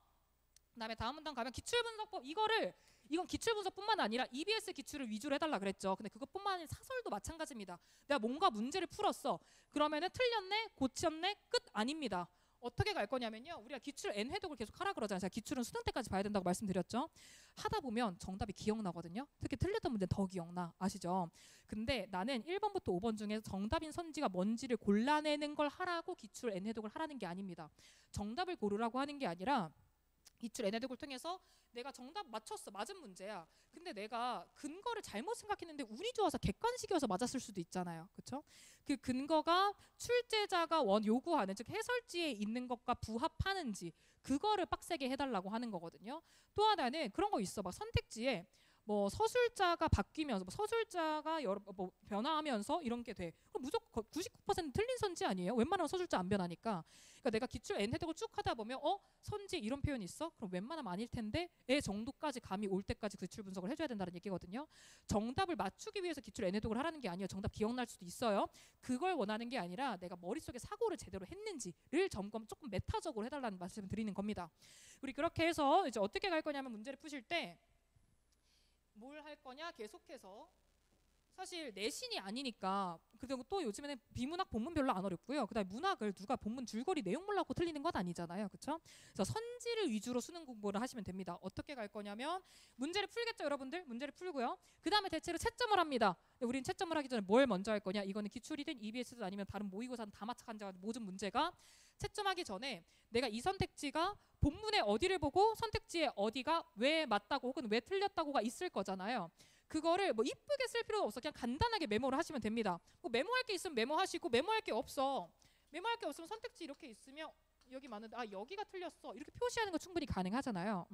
그다음에 다음 문단 가면 기출분석법 이건 기출분석뿐만 아니라 EBS 기출을 위주로 해달라 그랬죠. 근데 그것뿐만 아니라 사설도 마찬가지입니다. 내가 뭔가 문제를 풀었어. 그러면은 틀렸네, 고쳤네, 끝 아닙니다. 어떻게 갈 거냐면요. 우리가 기출 N 회독을 계속 하라 그러잖아요. 제가 기출은 수능 때까지 봐야 된다고 말씀드렸죠. 하다 보면 정답이 기억나거든요. 특히 틀렸던 문제는 더 기억나. 아시죠? 근데 나는 1번부터 5번 중에 정답인 선지가 뭔지를 골라내는 걸 하라고 기출 N 회독을 하라는 게 아닙니다. 정답을 고르라고 하는 게 아니라 기출 N 회독을 통해서 내가 정답 맞췄어. 맞은 문제야. 근데 내가 근거를 잘못 생각했는데 운이 좋아서 객관식이어서 맞았을 수도 있잖아요. 그렇죠? 그 근거가 출제자가 요구하는 즉 해설지에 있는 것과 부합하는지 그거를 빡세게 해달라고 하는 거거든요. 또 하나는 그런 거 있어. 막 선택지에 뭐 서술자가 바뀌면서 서술자가 변화하면서 이런 게 돼. 그럼 무조건 99% 틀린 선지 아니에요? 웬만하면 서술자 안 변하니까. 그러니까 내가 기출 N 회독을 쭉 하다 보면 선지 이런 표현이 있어? 그럼 웬만하면 아닐 텐데 의 정도까지 감이 올 때까지 기출 분석을 해줘야 된다는 얘기거든요. 정답을 맞추기 위해서 기출 N 회독을 하라는 게 아니에요. 정답 기억날 수도 있어요. 그걸 원하는 게 아니라 내가 머릿속에 사고를 제대로 했는지를 점검 조금 메타적으로 해달라는 말씀을 드리는 겁니다. 우리 그렇게 해서 이제 어떻게 갈 거냐면 문제를 푸실 때 뭘 할 거냐 계속해서 사실 내신이 아니니까 그리고 또 요즘에는 비문학 본문 별로 안 어렵고요. 그다음에 문학을 누가 본문 줄거리 내용 몰라고 틀리는 건 아니잖아요. 그렇죠? 그래서 선지를 위주로 수능 공부를 하시면 됩니다. 어떻게 갈 거냐면 문제를 풀겠죠, 여러분들? 문제를 풀고요. 그다음에 대체로 채점을 합니다. 우린 채점을 하기 전에 뭘 먼저 할 거냐? 이거는 기출이든 EBS든 아니면 다른 모의고사든 다 마찬가지가 모든 문제가 채점하기 전에 내가 이 선택지가 본문의 어디를 보고 선택지에 어디가 왜 맞다고 혹은 왜 틀렸다고가 있을 거잖아요. 그거를 뭐 이쁘게 쓸 필요가 없어. 그냥 간단하게 메모를 하시면 됩니다. 뭐 메모할 게 있으면 메모하시고 메모할 게 없어. 메모할 게 없으면 선택지 이렇게 있으면 여기 많은데 여기가 틀렸어. 이렇게 표시하는 거 충분히 가능하잖아요.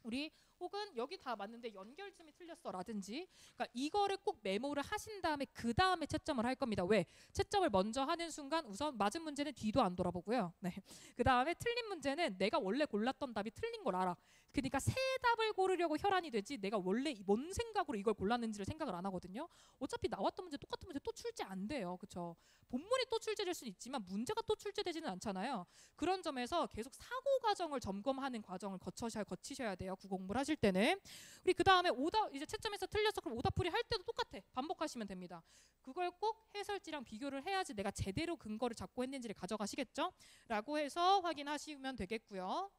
우리 혹은 여기 다 맞는데 연결점이 틀렸어 라든지 그러니까 이거를 꼭 메모를 하신 다음에 그 다음에 채점을 할 겁니다. 왜? 채점을 먼저 하는 순간 우선 맞은 문제는 뒤도 안 돌아보고요. 네. 그 다음에 틀린 문제는 내가 원래 골랐던 답이 틀린 걸 알아. 그러니까 새 답을 고르려고 혈안이 되지 내가 원래 뭔 생각으로 이걸 골랐는지를 생각을 안 하거든요. 어차피 나왔던 문제 똑같은 문제 또 출제 안 돼요. 그렇죠? 본문이 또 출제될 수는 있지만 문제가 또 출제되지는 않잖아요. 그런 점에서 계속 사고 과정을 점검하는 과정을 거치셔야 돼요. 구공부를 하실 때는. 우리 그 다음에 오답 이제 채점에서 틀렸어 그럼 오답풀이 할 때도 똑같아. 반복하시면 됩니다. 그걸 꼭 해설지랑 비교를 해야지 내가 제대로 근거를 잡고 했는지를 가져가시겠죠? 라고 해서 확인하시면 되겠고요.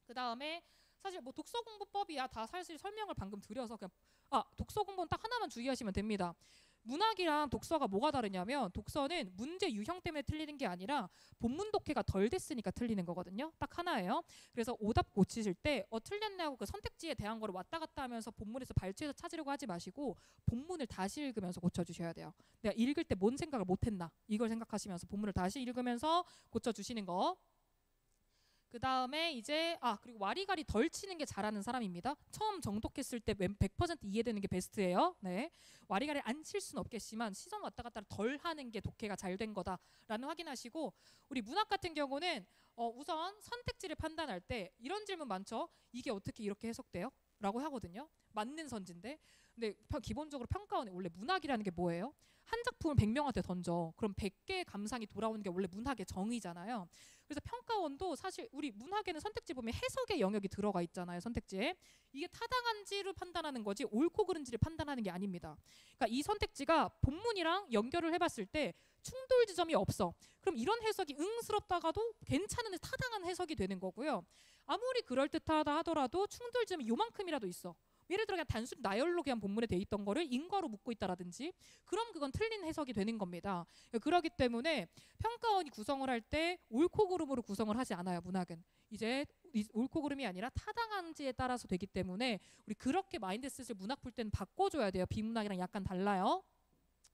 그 다음에 사실 뭐 독서공부법이야 다 사실 설명을 방금 드려서 그냥 독서공부는 딱 하나만 주의하시면 됩니다. 문학이랑 독서가 뭐가 다르냐면 독서는 문제 유형 때문에 틀리는 게 아니라 본문 독해가 덜 됐으니까 틀리는 거거든요. 딱 하나예요. 그래서 오답 고치실 때 틀렸냐고 그 선택지에 대한 거를 왔다 갔다 하면서 본문에서 발췌해서 찾으려고 하지 마시고 본문을 다시 읽으면서 고쳐주셔야 돼요. 내가 읽을 때 뭔 생각을 못했나 이걸 생각하시면서 본문을 다시 읽으면서 고쳐주시는 거. 그 다음에 이제 그리고 와리가리 덜 치는 게 잘하는 사람입니다. 처음 정독했을 때 100% 이해되는 게 베스트예요. 네, 와리가리 안 칠 수는 없겠지만 시선 왔다 갔다 덜 하는 게 독해가 잘 된 거다라는 확인하시고 우리 문학 같은 경우는 우선 선택지를 판단할 때 이런 질문 많죠. 이게 어떻게 이렇게 해석돼요? 라고 하거든요. 맞는 선지인데 근데 기본적으로 평가원에 원래 문학이라는 게 뭐예요? 한 작품을 100명한테 던져. 그럼 100개의 감상이 돌아오는 게 원래 문학의 정의잖아요. 그래서 평가원도 사실 우리 문학에는 선택지 보면 해석의 영역이 들어가 있잖아요. 선택지에. 이게 타당한지를 판단하는 거지 옳고 그른지를 판단하는 게 아닙니다. 그러니까 이 선택지가 본문이랑 연결을 해봤을 때 충돌 지점이 없어. 그럼 이런 해석이 응스럽다가도 괜찮은 타당한 해석이 되는 거고요. 아무리 그럴듯하다 하더라도 충돌 지점이 요만큼이라도 있어. 예를 들어 그냥 단순히 나열로 그냥 본문에 돼 있던 거를 인과로 묶고 있다라든지 그럼 그건 틀린 해석이 되는 겁니다. 그렇기 때문에 평가원이 구성을 할 때 옳고 그름으로 구성을 하지 않아요. 문학은 이제 옳고 그름이 아니라 타당한지에 따라서 되기 때문에 우리 그렇게 마인드셋을 문학 풀 때는 바꿔줘야 돼요. 비문학이랑 약간 달라요.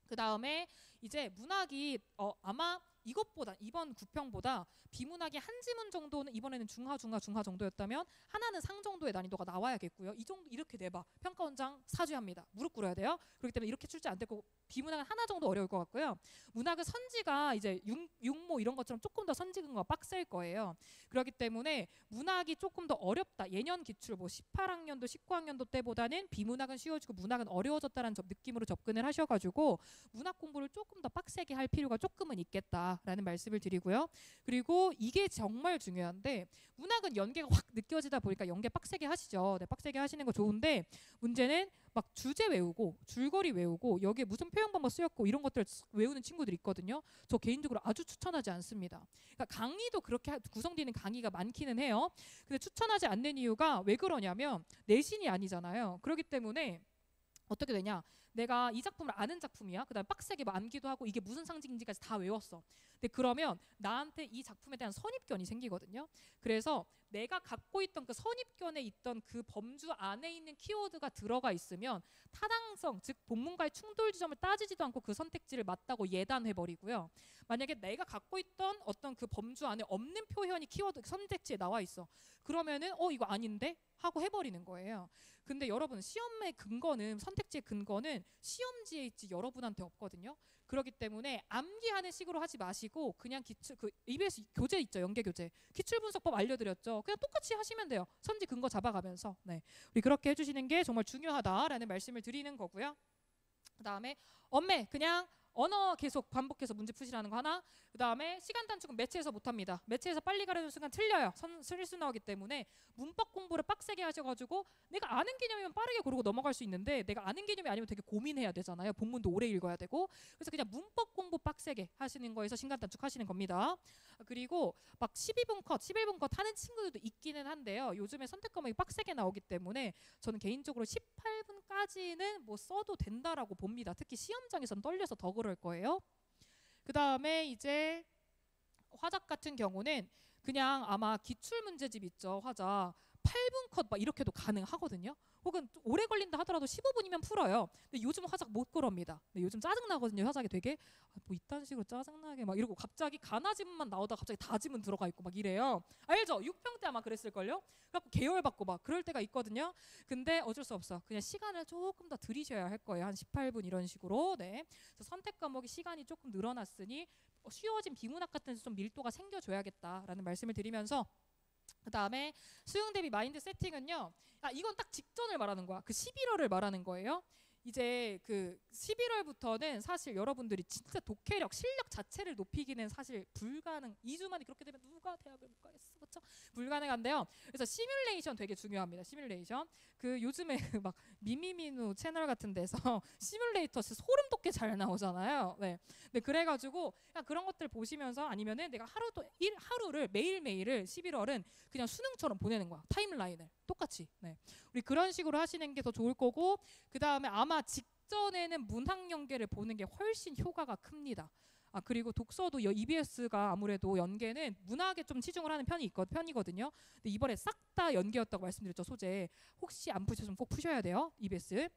그 다음에 이제 문학이 아마 이것보다 이번 구평보다 비문학이 한 지문 정도는 이번에는 중하 정도였다면 하나는 상 정도의 난이도가 나와야겠고요. 이 정도 이렇게 내봐 평가원장 사죄합니다. 무릎 꿇어야 돼요. 그렇기 때문에 이렇게 출제 안 될 거고 비문학은 하나 정도 어려울 것 같고요. 문학은 선지가 이제 육모 이런 것처럼 조금 더 선지근거가 빡셀 거예요. 그렇기 때문에 문학이 조금 더 어렵다. 예년 기출 뭐 18학년도 19학년도 때보다는 비문학은 쉬워지고 문학은 어려워졌다는 느낌으로 접근을 하셔가지고 문학 공부를 조금 더 빡세게 할 필요가 조금은 있겠다라는 말씀을 드리고요. 그리고 이게 정말 중요한데 문학은 연계가 확 느껴지다 보니까 연계 빡세게 하시죠. 네, 빡세게 하시는 거 좋은데 문제는 막 주제 외우고 줄거리 외우고 여기에 무슨 표현 방법 쓰였고 이런 것들 외우는 친구들이 있거든요. 저 개인적으로 아주 추천하지 않습니다. 그러니까 강의도 그렇게 구성되는 강의가 많기는 해요. 근데 추천하지 않는 이유가 왜 그러냐면 내신이 아니잖아요. 그렇기 때문에 어떻게 되냐? 내가 이 작품을 아는 작품이야. 그다음에 빡세게 뭐 암기도 하고 이게 무슨 상징인지까지 다 외웠어. 근데 그러면 나한테 이 작품에 대한 선입견이 생기거든요. 그래서 내가 갖고 있던 그 선입견에 있던 그 범주 안에 있는 키워드가 들어가 있으면 타당성, 즉 본문과의 충돌 지점을 따지지도 않고 그 선택지를 맞다고 예단해버리고요. 만약에 내가 갖고 있던 어떤 그 범주 안에 없는 표현이 키워드 선택지에 나와 있어. 그러면은 이거 아닌데? 하고 해버리는 거예요. 근데 여러분 시험의 근거는 선택지의 근거는 시험지에 있지 여러분한테 없거든요. 그렇기 때문에 암기하는 식으로 하지 마시고 그냥 기출 그 EBS 교재 있죠. 연계 교재. 기출 분석법 알려드렸죠. 그냥 똑같이 하시면 돼요. 선지 근거 잡아가면서. 네. 우리 그렇게 해주시는 게 정말 중요하다라는 말씀을 드리는 거고요. 그다음에 엄매 그냥 언어 계속 반복해서 문제 푸시라는 거 하나. 그다음에 시간 단축은 매체에서 못합니다. 매체에서 빨리 가려는 순간 틀려요. 실수 나오기 때문에 문법 공부를 빡세게 하셔가지고 내가 아는 개념이면 빠르게 고르고 넘어갈 수 있는데 내가 아는 개념이 아니면 되게 고민해야 되잖아요. 본문도 오래 읽어야 되고. 그래서 그냥 문법 공부 빡세게 하시는 거에서 시간 단축하시는 겁니다. 그리고 막 12분 컷, 11분 컷 하는 친구들도 있기는 한데요. 요즘에 선택 과목이 빡세게 나오기 때문에 저는 개인적으로 18분까지는 뭐 써도 된다라고 봅니다. 특히 시험장에서는 떨려서 더 그럴 거예요. 그 다음에 이제 화작 같은 경우는 그냥 아마 기출문제집 있죠. 화작 8분 컷 막 이렇게도 가능하거든요. 혹은 오래 걸린다 하더라도 15분이면 풀어요. 근데 요즘 화작 못 그럽니다. 근데 요즘 짜증나거든요. 화작이 되게 뭐 이딴 식으로 짜증나게 막 이러고 갑자기 가나지문만 나오다가 갑자기 다지문 들어가 있고 막 이래요. 알죠? 6평 때 아마 그랬을걸요? 그래갖고 계열받고 막 그럴 때가 있거든요. 근데 어쩔 수 없어. 그냥 시간을 조금 더 들이셔야 할 거예요. 한 18분 이런 식으로. 네. 그래서 선택 과목이 시간이 조금 늘어났으니 쉬워진 비문학 같은 데서 좀 밀도가 생겨줘야겠다라는 말씀을 드리면서 그 다음에 수능 대비 마인드 세팅은요. 이건 딱 직전을 말하는 거야. 그 11월을 말하는 거예요. 이제 그 11월부터는 사실 여러분들이 진짜 독해력, 실력 자체를 높이기는 사실 불가능. 2주 만에 그렇게 되면 누가 대학을 못 가겠어, 그렇죠? 불가능한데요. 그래서 시뮬레이션 되게 중요합니다. 시뮬레이션. 그 요즘에 막 미미미누 채널 같은 데서 시뮬레이터 소름 돋게 잘 나오잖아요. 네. 네, 그래가지고 그냥 그런 것들 보시면서 아니면은 내가 하루를 매일매일을 11월은 그냥 수능처럼 보내는 거야. 타임라인을 똑같이. 네. 우리 그런 식으로 하시는 게 더 좋을 거고 그 다음에 아마 직전에는 문학 연계를 보는 게 훨씬 효과가 큽니다. 그리고 독서도 EBS가 아무래도 연계는 문학에 좀 치중을 하는 편이거든요. 근데 이번에 싹 다 연계였다고 말씀드렸죠. 소재. 혹시 안 푸셨으면 꼭 푸셔야 돼요. EBS.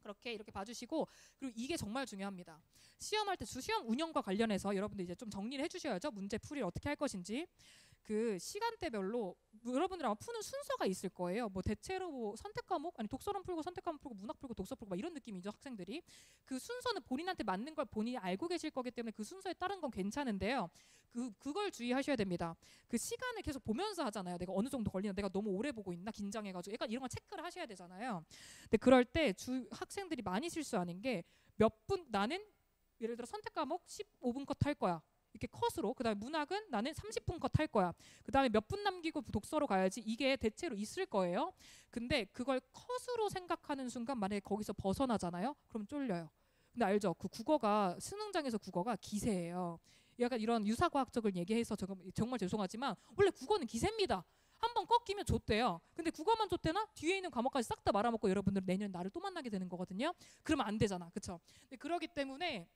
그렇게 이렇게 봐주시고 그리고 이게 정말 중요합니다. 시험할 때 주시험 운영과 관련해서 여러분들 이제 좀 정리를 해주셔야죠. 문제 풀이를 어떻게 할 것인지. 그 시간대별로 여러분들 아마 푸는 순서가 있을 거예요. 뭐 대체로 뭐 선택 과목 아니 독서론 풀고 선택 과목 풀고 문학 풀고 독서 풀고 막 이런 느낌이죠. 학생들이 그 순서는 본인한테 맞는 걸 본인이 알고 계실 거기 때문에 그 순서에 따른 건 괜찮은데요. 그걸 주의하셔야 됩니다. 그 시간을 계속 보면서 하잖아요. 내가 어느 정도 걸리나 내가 너무 오래 보고 있나 긴장해가지고 약간 이런 거 체크를 하셔야 되잖아요. 근데 그럴 때 학생들이 많이 실수하는 게 몇 분 나는 예를 들어 선택 과목 15분 컷 할 거야. 이렇게 컷으로 그다음에 문학은 나는 30분 컷 할 거야. 그다음에 몇 분 남기고 독서로 가야지 이게 대체로 있을 거예요. 근데 그걸 컷으로 생각하는 순간 만약에 거기서 벗어나잖아요. 그럼 쫄려요. 근데 알죠? 그 국어가 수능장에서 국어가 기세예요. 약간 이런 유사과학적을 얘기해서 정말 죄송하지만 원래 국어는 기세입니다. 한번 꺾이면 좆대요. 근데 국어만 좆대나 뒤에 있는 과목까지 싹 다 말아먹고 여러분들 내년 나를 또 만나게 되는 거거든요. 그러면 안 되잖아. 그쵸? 근데 그러기 때문에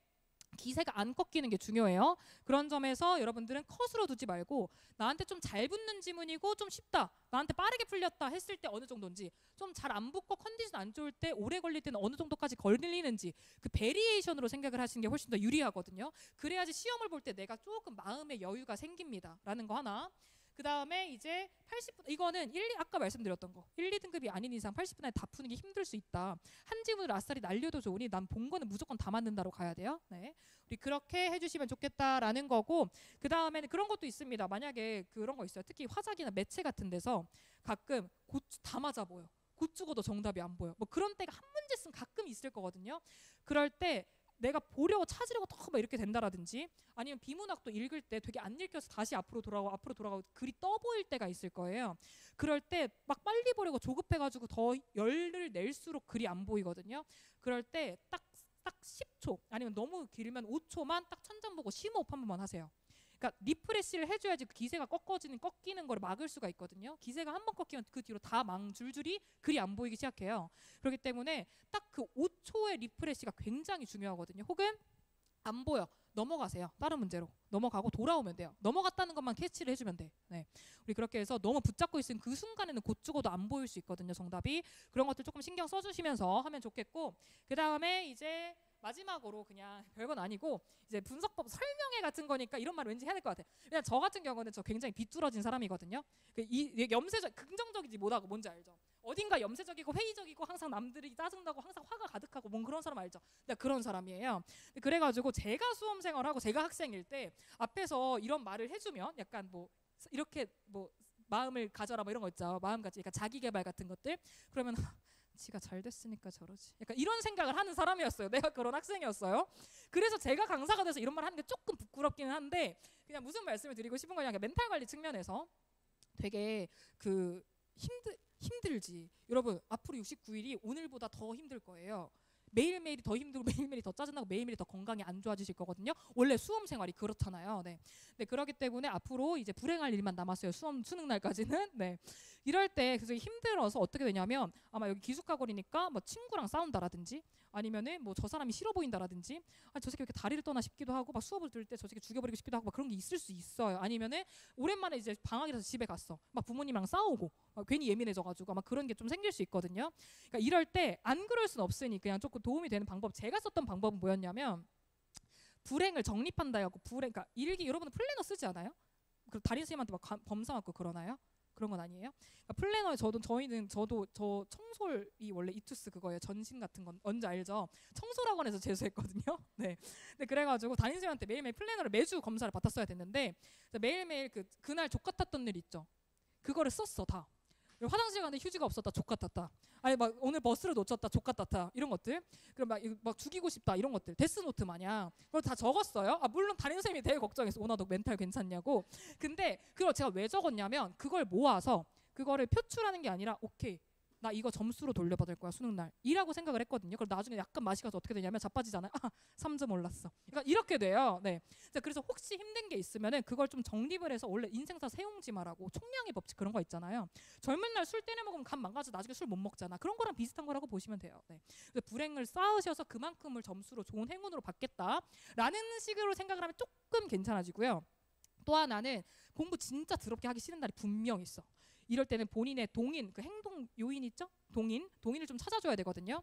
기세가 안 꺾이는 게 중요해요. 그런 점에서 여러분들은 컷으로 두지 말고 나한테 좀 잘 붙는 지문이고 좀 쉽다, 나한테 빠르게 풀렸다 했을 때 어느 정도인지, 좀 잘 안 붙고 컨디션 안 좋을 때 오래 걸릴 때는 어느 정도까지 걸리는지, 그 베리에이션으로 생각을 하시는 게 훨씬 더 유리하거든요. 그래야지 시험을 볼 때 내가 조금 마음의 여유가 생깁니다 라는 거 하나. 그 다음에 이제 80분, 이거는 아까 말씀드렸던 거 1, 2등급이 아닌 이상 80분 안에 다 푸는 게 힘들 수 있다. 한 지문으로 아싸리 날려도 좋으니 난 본 거는 무조건 다 맞는다로 가야 돼요. 네. 우리 그렇게 해주시면 좋겠다라는 거고, 그 다음에는 그런 것도 있습니다. 만약에 그런 거 있어요. 특히 화작이나 매체 같은 데서 가끔 고추 다 맞아 보여, 곧 죽어도 정답이 안 보여, 뭐 그런 때가 한 문제 쓰면 가끔 있을 거거든요. 그럴 때 내가 보려고 찾으려고 더 막 이렇게 된다라든지, 아니면 비문학도 읽을 때 되게 안 읽혀서 다시 앞으로 돌아가고 글이 떠 보일 때가 있을 거예요. 그럴 때 막 빨리 보려고 조급해가지고 더 열을 낼수록 글이 안 보이거든요. 그럴 때 딱 10초 아니면 너무 길면 5초만 딱 천장 보고 심호흡 한 번만 하세요. 그러니까 리프레시를 해줘야지 그 기세가 꺾이는 걸 막을 수가 있거든요. 기세가 한 번 꺾이면 그 뒤로 다 줄줄이 글이 안 보이기 시작해요. 그렇기 때문에 딱 그 5초의 리프레시가 굉장히 중요하거든요. 혹은 안 보여, 넘어가세요. 다른 문제로 넘어가고 돌아오면 돼요. 넘어갔다는 것만 캐치를 해주면 돼. 네. 우리 그렇게 해서 너무 붙잡고 있으면 그 순간에는 곧 죽어도 안 보일 수 있거든요, 정답이. 그런 것들 조금 신경 써주시면서 하면 좋겠고, 그 다음에 이제 마지막으로 그냥 별건 아니고 이제 분석법 설명회 같은 거니까 이런 말 왠지 해야 될 것 같아요. 그냥 저 같은 경우는 저 굉장히 비뚤어진 사람이거든요. 이 염세적 긍정적이지 못하고 뭔지 알죠? 어딘가 염세적이고 회의적이고 항상 남들이 짜증나고 항상 화가 가득하고 뭔 그런 사람 알죠? 내가 그런 사람이에요. 그래가지고 제가 수험생활하고 제가 학생일 때 앞에서 이런 말을 해주면 약간 뭐 이렇게 뭐 마음을 가져라 뭐 이런 거 있죠. 마음가짐, 그러니까 자기 개발 같은 것들. 그러면 지가 잘 됐으니까 저러지, 약간 이런 생각을 하는 사람이었어요. 내가 그런 학생이었어요. 그래서 제가 강사가 돼서 이런 말 하는 게 조금 부끄럽기는 한데, 그냥 무슨 말씀을 드리고 싶은 거냐, 멘탈 관리 측면에서 되게 그 힘들지. 여러분 앞으로 69일이 오늘보다 더 힘들 거예요. 매일매일이 더 힘들고 매일매일이 더 짜증나고 매일매일이 더 건강이 안 좋아지실 거거든요. 원래 수험 생활이 그렇잖아요. 네. 네, 그렇기 때문에 앞으로 이제 불행할 일만 남았어요. 수능 날까지는. 네. 이럴 때 그래서 힘들어서 어떻게 되냐면, 아마 여기 기숙학원이니까 뭐 친구랑 싸운다라든지, 아니면은 뭐 저 사람이 싫어 보인다라든지, 아, 저 새끼 왜 이렇게 다리를 떠나 싶기도 하고, 막 수업을 들을 때 저 새끼 죽여버리고 싶기도 하고, 막 그런 게 있을 수 있어요. 아니면은 오랜만에 이제 방학이라서 집에 갔어, 막 부모님이랑 싸우고 괜히 예민해져가지고 막 그런 게 좀 생길 수 있거든요. 그러니까 이럴 때 안 그럴 순 없으니 그냥 조금 도움이 되는 방법, 제가 썼던 방법은 뭐였냐면, 불행을 정립한다고. 그러니까 일기, 여러분은 플래너 쓰지 않아요? 그 담임 선생님한테 막 범사 맞고 그러나요? 그런 건 아니에요. 그러니까 플래너에 저도 저 청솔이 원래 이투스 그거예요. 전신 같은 건 뭔지 알죠? 청솔학원에서 재수했거든요. 네. 근데 그래가지고 담임 선생님한테 매일매일 플래너를 매주 검사를 받았어야 됐는데, 그날 족같았던 일 있죠. 그거를 썼어 다. 화장실 가는데 휴지가 없었다, 족같았다. 아니 막 오늘 버스를 놓쳤다, 족같았다. 이런 것들. 그럼 막 죽이고 싶다, 이런 것들. 데스노트 마냥. 그걸 다 적었어요. 아, 물론 담임 선생님이 되게 걱정했어. 오나 너 멘탈 괜찮냐고. 근데 그걸 제가 왜 적었냐면, 그걸 모아서 그거를 표출하는 게 아니라, 오케이, 나 이거 점수로 돌려받을 거야 수능날 이라고 생각을 했거든요. 그럼 나중에 약간 맛이 가서 어떻게 되냐면 자빠지잖아요. 아, 3점 올랐어. 그러니까 이렇게 돼요. 네. 그래서 혹시 힘든 게 있으면은 그걸 좀 정립을 해서, 원래 인생사 세용지마라고 총량의 법칙 그런 거 있잖아요. 젊은 날 술 때려 먹으면 간 망가져 나중에 술 못 먹잖아. 그런 거랑 비슷한 거라고 보시면 돼요. 네. 그래서 불행을 쌓으셔서 그만큼을 점수로 좋은 행운으로 받겠다라는 식으로 생각을 하면 조금 괜찮아지고요. 또 하나는 공부 진짜 더럽게 하기 싫은 날이 분명 있어. 이럴 때는 본인의 동인, 그 행동 요인 있죠? 동인을 좀 찾아줘야 되거든요.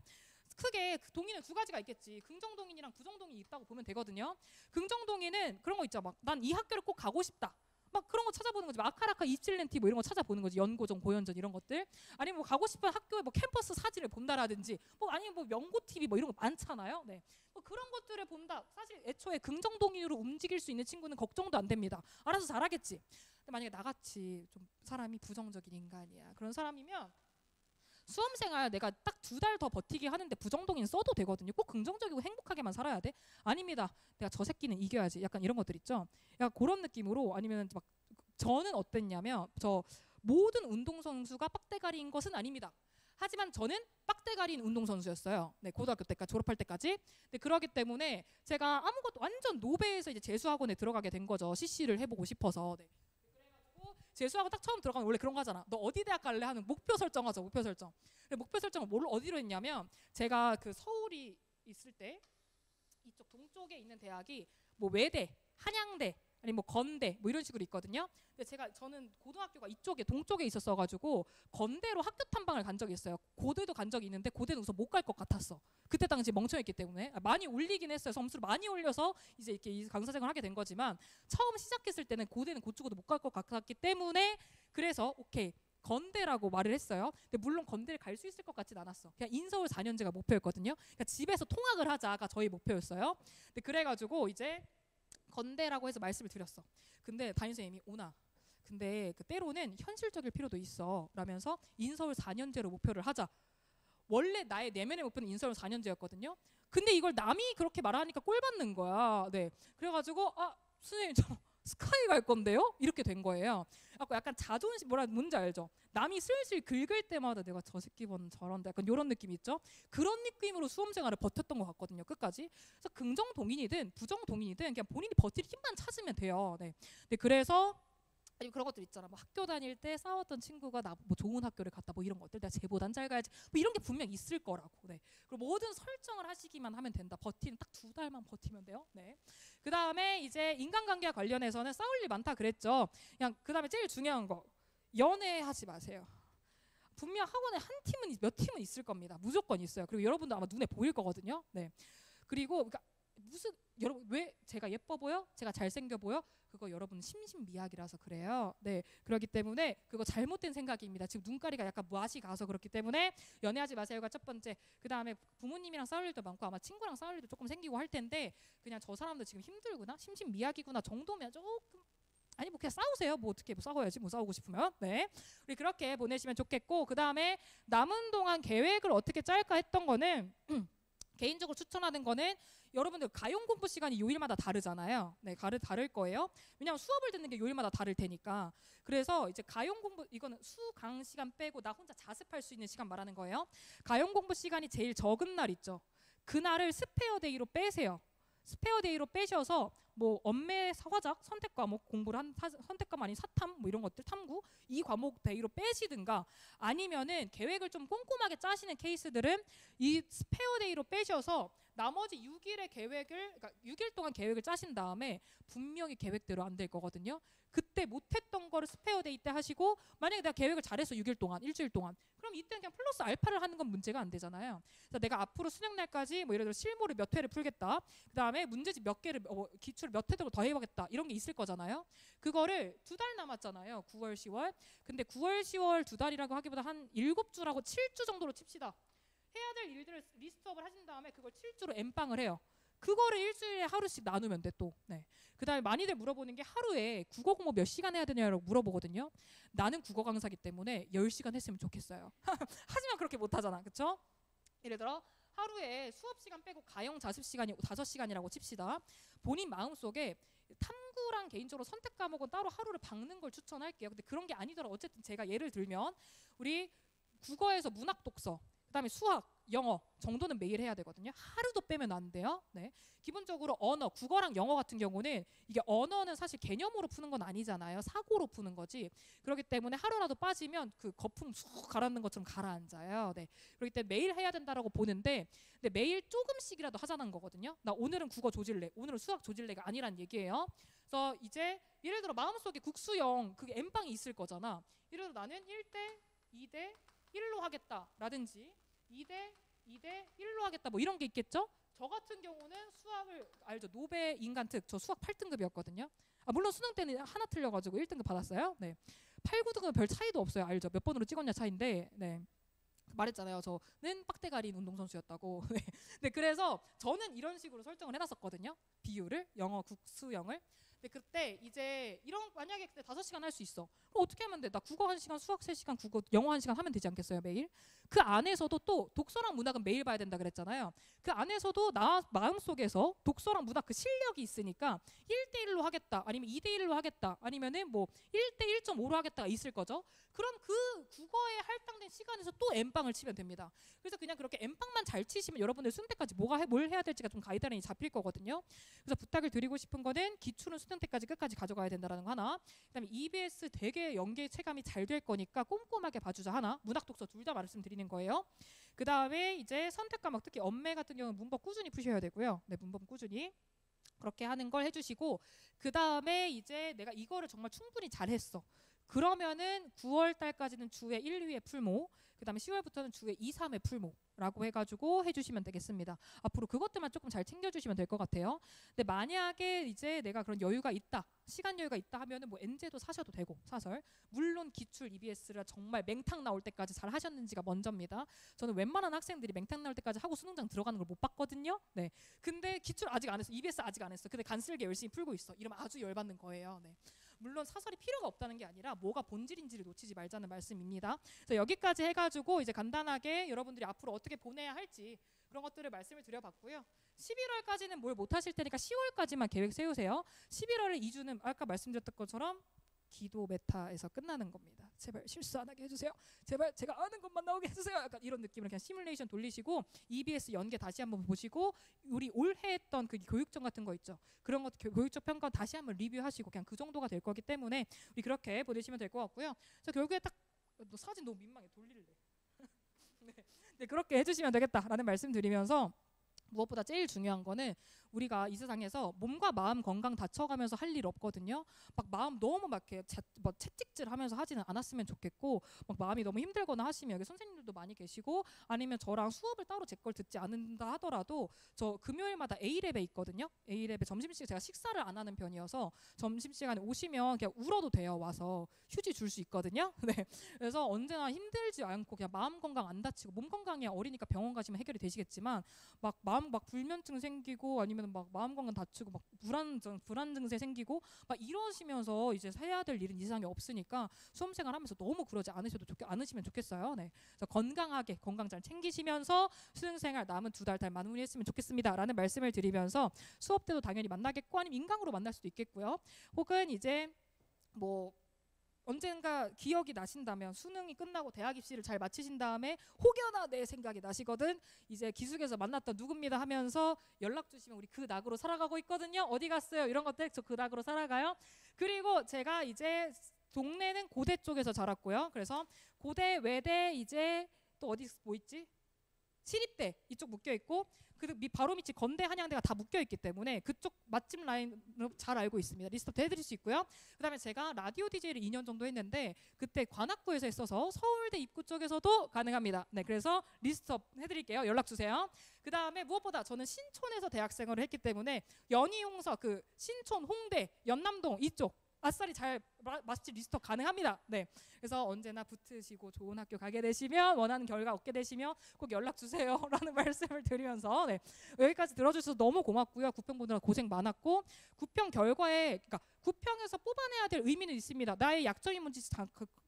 크게 그 동인은 두 가지가 있겠지. 긍정동인이랑 부정동인이 있다고 보면 되거든요. 긍정동인은 그런 거 있죠. 막 난 이 학교를 꼭 가고 싶다. 막 그런 거 찾아보는 거지. 아카라카 입실렌티 뭐 이런 거 찾아보는 거지. 연고전, 고연전 이런 것들. 아니면 뭐 가고 싶은 학교의 뭐 캠퍼스 사진을 본다라든지, 뭐 아니면 뭐 명고 TV 뭐 이런 거 많잖아요. 네. 뭐 그런 것들을 본다. 사실 애초에 긍정동인으로 움직일 수 있는 친구는 걱정도 안 됩니다. 알아서 잘하겠지. 근데 만약에 나같이 좀 사람이 부정적인 인간이야, 그런 사람이면 수험생활 내가 딱 2달 더 버티게 하는데 부정동인 써도 되거든요. 꼭 긍정적이고 행복하게만 살아야 돼? 아닙니다. 내가 저 새끼는 이겨야지. 약간 이런 것들 있죠. 약간 그런 느낌으로. 아니면 막 저는 어땠냐면, 저 모든 운동선수가 빡대가리인 것은 아닙니다. 하지만 저는 빡대가리인 운동선수였어요. 네, 고등학교 때까지, 졸업할 때까지. 네, 그러기 때문에 제가 아무것도 완전 노베에서 이제 재수학원에 들어가게 된 거죠. CC를 해보고 싶어서. 네. 재수하고 딱 처음 들어가면 원래 그런 거 하잖아. 너 어디 대학 갈래 하는 목표 설정하죠. 목표 설정. 목표 설정을 어디로 했냐면, 제가 그 서울이 있을 때 이쪽 동쪽에 있는 대학이 뭐 외대, 한양대, 아니 뭐 건대 뭐 이런 식으로 있거든요. 근데 저는 고등학교가 이쪽에 동쪽에 있었어가지고 건대로 학교 탐방을 간 적이 있어요. 고대도 간 적이 있는데 고대는 우선 못 갈 것 같았어. 그때 당시 멍청했기 때문에. 많이 올리긴 했어요. 점수를 많이 올려서 이제 이렇게 이 강사생활을 하게 된 거지만 처음 시작했을 때는 고대는 곧 죽어도 못 갈 것 같았기 때문에 그래서 오케이 건대라고 말을 했어요. 근데 물론 건대를 갈 수 있을 것 같진 않았어. 그냥 인서울 4년제가 목표였거든요. 그러니까 집에서 통학을 하자가 저희 목표였어요. 근데 그래가지고 이제 건대라고 해서 말씀을 드렸어. 근데 담임선생님이 오나 근데 그 때로는 현실적일 필요도 있어 라면서 인서울 4년제로 목표를 하자. 원래 나의 내면의 목표는 인서울 4년제였거든요. 근데 이걸 남이 그렇게 말하니까 꼴 받는 거야. 네. 그래가지고 선생님 저 스카이 갈 건데요? 이렇게 된 거예요. 약간 자존심 뭔지 알죠? 남이 슬슬 긁을 때마다 내가 저 새끼 보는 저런다 약간 이런 느낌 있죠? 그런 느낌으로 수험생활을 버텼던 것 같거든요. 끝까지. 그래서 긍정 동인이든 부정 동인이든 그냥 본인이 버틸 힘만 찾으면 돼요. 네. 그래서 아니 그런 것들 있잖아. 뭐 학교 다닐 때 싸웠던 친구가 나 뭐 좋은 학교를 갔다 뭐 이런 것들 내가 쟤보단 잘 가야지 뭐 이런 게 분명 있을 거라고. 네. 그리고 모든 설정을 하시기만 하면 된다. 버티는 딱 2달만 버티면 돼요. 네. 그 다음에 이제 인간관계와 관련해서는 싸울 일 많다 그랬죠. 그냥 그 다음에 제일 중요한 거 연애하지 마세요. 분명 학원에 한 팀은 몇 팀은 있을 겁니다. 무조건 있어요. 그리고 여러분도 아마 눈에 보일 거거든요. 네. 그리고 그러니까 여러분 왜 제가 예뻐 보여? 제가 잘생겨 보여? 그거 여러분 심신미약이라서 그래요. 네, 그렇기 때문에 그거 잘못된 생각입니다. 지금 눈가리가 약간 맛이 가서 그렇기 때문에 연애하지 마세요가 첫 번째. 그 다음에 부모님이랑 싸울 일도 많고 아마 친구랑 싸울 일도 조금 생기고 할 텐데 그냥 저 사람들 지금 힘들구나, 심신미약이구나 정도면 조금 아니 뭐 그냥 싸우세요. 뭐 어떻게 뭐 싸워야지 뭐 싸우고 싶으면. 네, 우리 그렇게 보내시면 좋겠고 그 다음에 남은 동안 계획을 어떻게 짤까 했던 거는 개인적으로 추천하는 거는 여러분들 가용 공부 시간이 요일마다 다르잖아요. 네, 다를 거예요. 왜냐하면 수업을 듣는 게 요일마다 다를 테니까. 그래서 이제 가용 공부 이거는 수강 시간 빼고 나 혼자 자습할 수 있는 시간 말하는 거예요. 가용 공부 시간이 제일 적은 날 있죠. 그날을 스페어 데이로 빼세요. 스페어 데이로 빼셔서 뭐 엄매 화작 선택 과목 공부를 한 선택 과목 아닌 사탐 뭐 이런 것들 탐구 이 과목 데이로 빼시든가 아니면은 계획을 좀 꼼꼼하게 짜시는 케이스들은 이 스페어 데이로 빼셔서 나머지 6일의 계획을 그러니까 6일 동안 계획을 짜신 다음에 분명히 계획대로 안 될 거거든요. 그때 못했던 거를 스페어 데이 때 하시고 만약에 내가 계획을 잘했어 6일 동안 일주일 동안 그럼 이때는 그냥 플러스 알파를 하는 건 문제가 안 되잖아요. 그래서 내가 앞으로 수능 날까지 뭐 예를 들어 실무를 몇 회를 풀겠다. 그 다음에 문제집 몇 개를 기출을 몇 회 더 해보겠다 이런 게 있을 거잖아요. 그거를 2달 남았잖아요. 9월 10월. 근데 9월 10월 2달이라고 하기보다 한 7주라고 7주 정도로 칩시다. 해야 될 일들을 리스트업을 하신 다음에 그걸 7주로 엠빵을 해요. 그거를 일주일에 하루씩 나누면 돼 또. 네. 그 다음에 많이들 물어보는 게 하루에 국어 공부 몇 시간 해야 되냐고 물어보거든요. 나는 국어 강사기 때문에 10시간 했으면 좋겠어요. 하지만 그렇게 못하잖아. 그쵸? 예를 들어 하루에 수업 시간 빼고 가용 자습 시간이 5시간이라고 칩시다. 본인 마음속에 탐구랑 개인적으로 선택 과목은 따로 하루를 박는 걸 추천할게요. 근데 그런 게 아니더라도 어쨌든 제가 예를 들면 우리 국어에서 문학 독서 그다음에 수학, 영어 정도는 매일 해야 되거든요. 하루도 빼면 안 돼요. 네. 기본적으로 언어, 국어랑 영어 같은 경우는 이게 언어는 사실 개념으로 푸는 건 아니잖아요. 사고로 푸는 거지. 그렇기 때문에 하루라도 빠지면 그 거품 쑥 가라앉는 것처럼 가라앉아요. 네. 그렇기 때문에 매일 해야 된다라고 보는데 근데 매일 조금씩이라도 하자는 거거든요. 나 오늘은 국어 조질래, 오늘은 수학 조질래가 아니란 얘기예요. 그래서 이제 예를 들어 마음속에 국수형 그게 N방이 있을 거잖아. 예를 들어 나는 1대 2대 1로 하겠다라든지 2대 1로 하겠다 뭐 이런 게 있겠죠? 저 같은 경우는 수학을 알죠? 노베 인간특 저 수학 8등급이었거든요. 물론 수능 때는 하나 틀려가지고 1등급 받았어요. 네. 8, 9등급은 별 차이도 없어요. 알죠? 몇 번으로 찍었냐 차인데 네. 말했잖아요. 저는 빡대가리인 운동선수였다고. 네, 그래서 저는 이런 식으로 설정을 해놨었거든요. 비율을 영어 국수형을. 근데 그때 이제 이런 만약에 그때 5시간 할 수 있어. 그럼 어떻게 하면 돼? 나 국어 1시간, 수학 3시간, 국어 영어 1시간 하면 되지 않겠어요 매일? 그 안에서도 또 독서랑 문학은 매일 봐야 된다 그랬잖아요. 그 안에서도 나 마음속에서 독서랑 문학 그 실력이 있으니까 1대1로 하겠다 아니면 2대1로 하겠다 아니면은 뭐 1대 1.5로 하겠다가 있을 거죠. 그럼 그 국어에 할당된 시간에서 또 N빵을 치면 됩니다. 그래서 그냥 그렇게 N빵만 잘 치시면 여러분들 수능 때까지 뭘 해야 될지가 좀 가이드라인이 잡힐 거거든요. 그래서 부탁을 드리고 싶은 거는 기출은 수능 선택까지 끝까지 가져가야 된다라는 거 하나. 그다음에 EBS 되게 연계 체감이 잘 될 거니까 꼼꼼하게 봐주자 하나. 문학 독서 둘 다 말씀드리는 거예요. 그다음에 이제 선택 과목 특히 엄매 같은 경우는 문법 꾸준히 푸셔야 되고요. 네, 문법 꾸준히 그렇게 하는 걸 해주시고 그다음에 이제 내가 이거를 정말 충분히 잘했어. 그러면은 9월 달까지는 주에 1, 2회 풀모, 그다음에 10월부터는 주에 2, 3회 풀모라고 해가지고 해주시면 되겠습니다. 앞으로 그것들만 조금 잘 챙겨주시면 될 것 같아요. 근데 만약에 이제 내가 그런 여유가 있다, 시간 여유가 있다 하면은 뭐 엔제도 사셔도 되고 사설. 물론 기출 EBS라 정말 맹탕 나올 때까지 잘 하셨는지가 먼저입니다. 저는 웬만한 학생들이 맹탕 나올 때까지 하고 수능장 들어가는 걸 못 봤거든요. 네. 근데 기출 아직 안 했어, EBS 아직 안 했어. 근데 간쓸게 열심히 풀고 있어. 이러면 아주 열받는 거예요. 네. 물론 사설이 필요가 없다는 게 아니라 뭐가 본질인지를 놓치지 말자는 말씀입니다. 그래서 여기까지 해가지고 이제 간단하게 여러분들이 앞으로 어떻게 보내야 할지 그런 것들을 말씀을 드려봤고요. 11월까지는 뭘 못하실 테니까 10월까지만 계획 세우세요. 11월에 2주는 아까 말씀드렸던 것처럼 기도 메타에서 끝나는 겁니다. 제발 실수 안 하게 해주세요. 제발 제가 아는 것만 나오게 해주세요. 약간 이런 느낌으로 그냥 시뮬레이션 돌리시고 EBS 연계 다시 한번 보시고 우리 올해 했던 그 교육청 같은 거 있죠. 그런 것 교육적 평가 다시 한번 리뷰하시고 그냥 그 정도가 될 거기 때문에 우리 그렇게 보내시면 될 것 같고요. 저 결국에 딱 너 사진 너무 민망해 돌릴래. 네, 그렇게 해주시면 되겠다라는 말씀 드리면서 무엇보다 제일 중요한 거는 우리가 이 세상에서 몸과 마음 건강 다쳐가면서 할 일 없거든요. 막 마음 너무 막 이렇게 뭐 채찍질하면서 하지는 않았으면 좋겠고 막 마음이 너무 힘들거나 하시면 여기 선생님들도 많이 계시고 아니면 저랑 수업을 따로 제 걸 듣지 않는다 하더라도 저 금요일마다 A랩에 있거든요. A랩에 점심시간 제가 식사를 안 하는 편이어서 점심시간에 오시면 그냥 울어도 돼요. 와서 휴지 줄 수 있거든요. 네. 그래서 언제나 힘들지 않고 그냥 마음 건강 안 다치고 몸 건강이 어리니까 병원 가시면 해결이 되시겠지만 막 마음 막 불면증 생기고 아니면 막 마음 건강 다치고 막 불안 증세 생기고 막 이러시면서 이제 해야 될 일은 이상이 없으니까 수험생활 하면서 너무 그러지 않으시면 좋겠어요. 네. 그래서 건강하게 건강 잘 챙기시면서 수능생활 남은 2달 잘 마무리했으면 좋겠습니다라는 말씀을 드리면서 수업 때도 당연히 만나겠고 아니면 인강으로 만날 수도 있겠고요. 혹은 이제 뭐 언젠가 기억이 나신다면 수능이 끝나고 대학 입시를 잘 마치신 다음에 혹여나 내 생각이 나시거든 이제 기숙에서 만났던 누굽니다 하면서 연락 주시면 우리 그 낙으로 살아가고 있거든요. 어디 갔어요? 이런 것들 저 그 낙으로 살아가요. 그리고 제가 이제 동네는 고대 쪽에서 자랐고요. 그래서 고대 외대 이제 또 어디 뭐 있지? 시립대 이쪽 묶여 있고 그리고 바로 밑이 건대 한양대가 다 묶여 있기 때문에 그쪽 맛집 라인으로 잘 알고 있습니다. 리스트업 해드릴 수 있고요. 그다음에 제가 라디오 DJ를 2년 정도 했는데 그때 관악구에서 했어서 서울대 입구 쪽에서도 가능합니다. 네, 그래서 리스트업 해드릴게요. 연락 주세요. 그다음에 무엇보다 저는 신촌에서 대학생활을 했기 때문에 연희용서 그 신촌, 홍대, 연남동 이쪽 아싸리 잘 맛집 리스트업 가능합니다. 네, 그래서 언제나 붙으시고 좋은 학교 가게 되시면 원하는 결과 얻게 되시면 꼭 연락 주세요라는 말씀을 드리면서 네, 여기까지 들어주셔서 너무 고맙고요. 구평분들 고생 많았고 구평 결과에 그러니까 구평에서 뽑아내야 될 의미는 있습니다. 나의 약점이 뭔지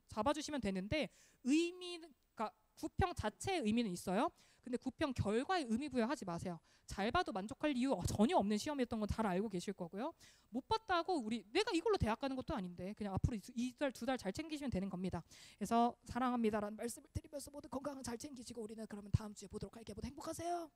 잡아주시면 되는데 그러니까 구평 자체의 의미는 있어요. 근데 구평 결과에 의미 부여하지 마세요. 잘 봐도 만족할 이유 전혀 없는 시험이었던 건 잘 알고 계실 거고요. 못 봤다고 내가 이걸로 대학 가는 것도 아닌데 그냥 앞으로 2달 2달 잘 챙기시면 되는 겁니다. 그래서 사랑합니다라는 말씀을 드리면서 모두 건강 잘 챙기시고 우리는 그러면 다음 주에 보도록 할게요. 모두 행복하세요.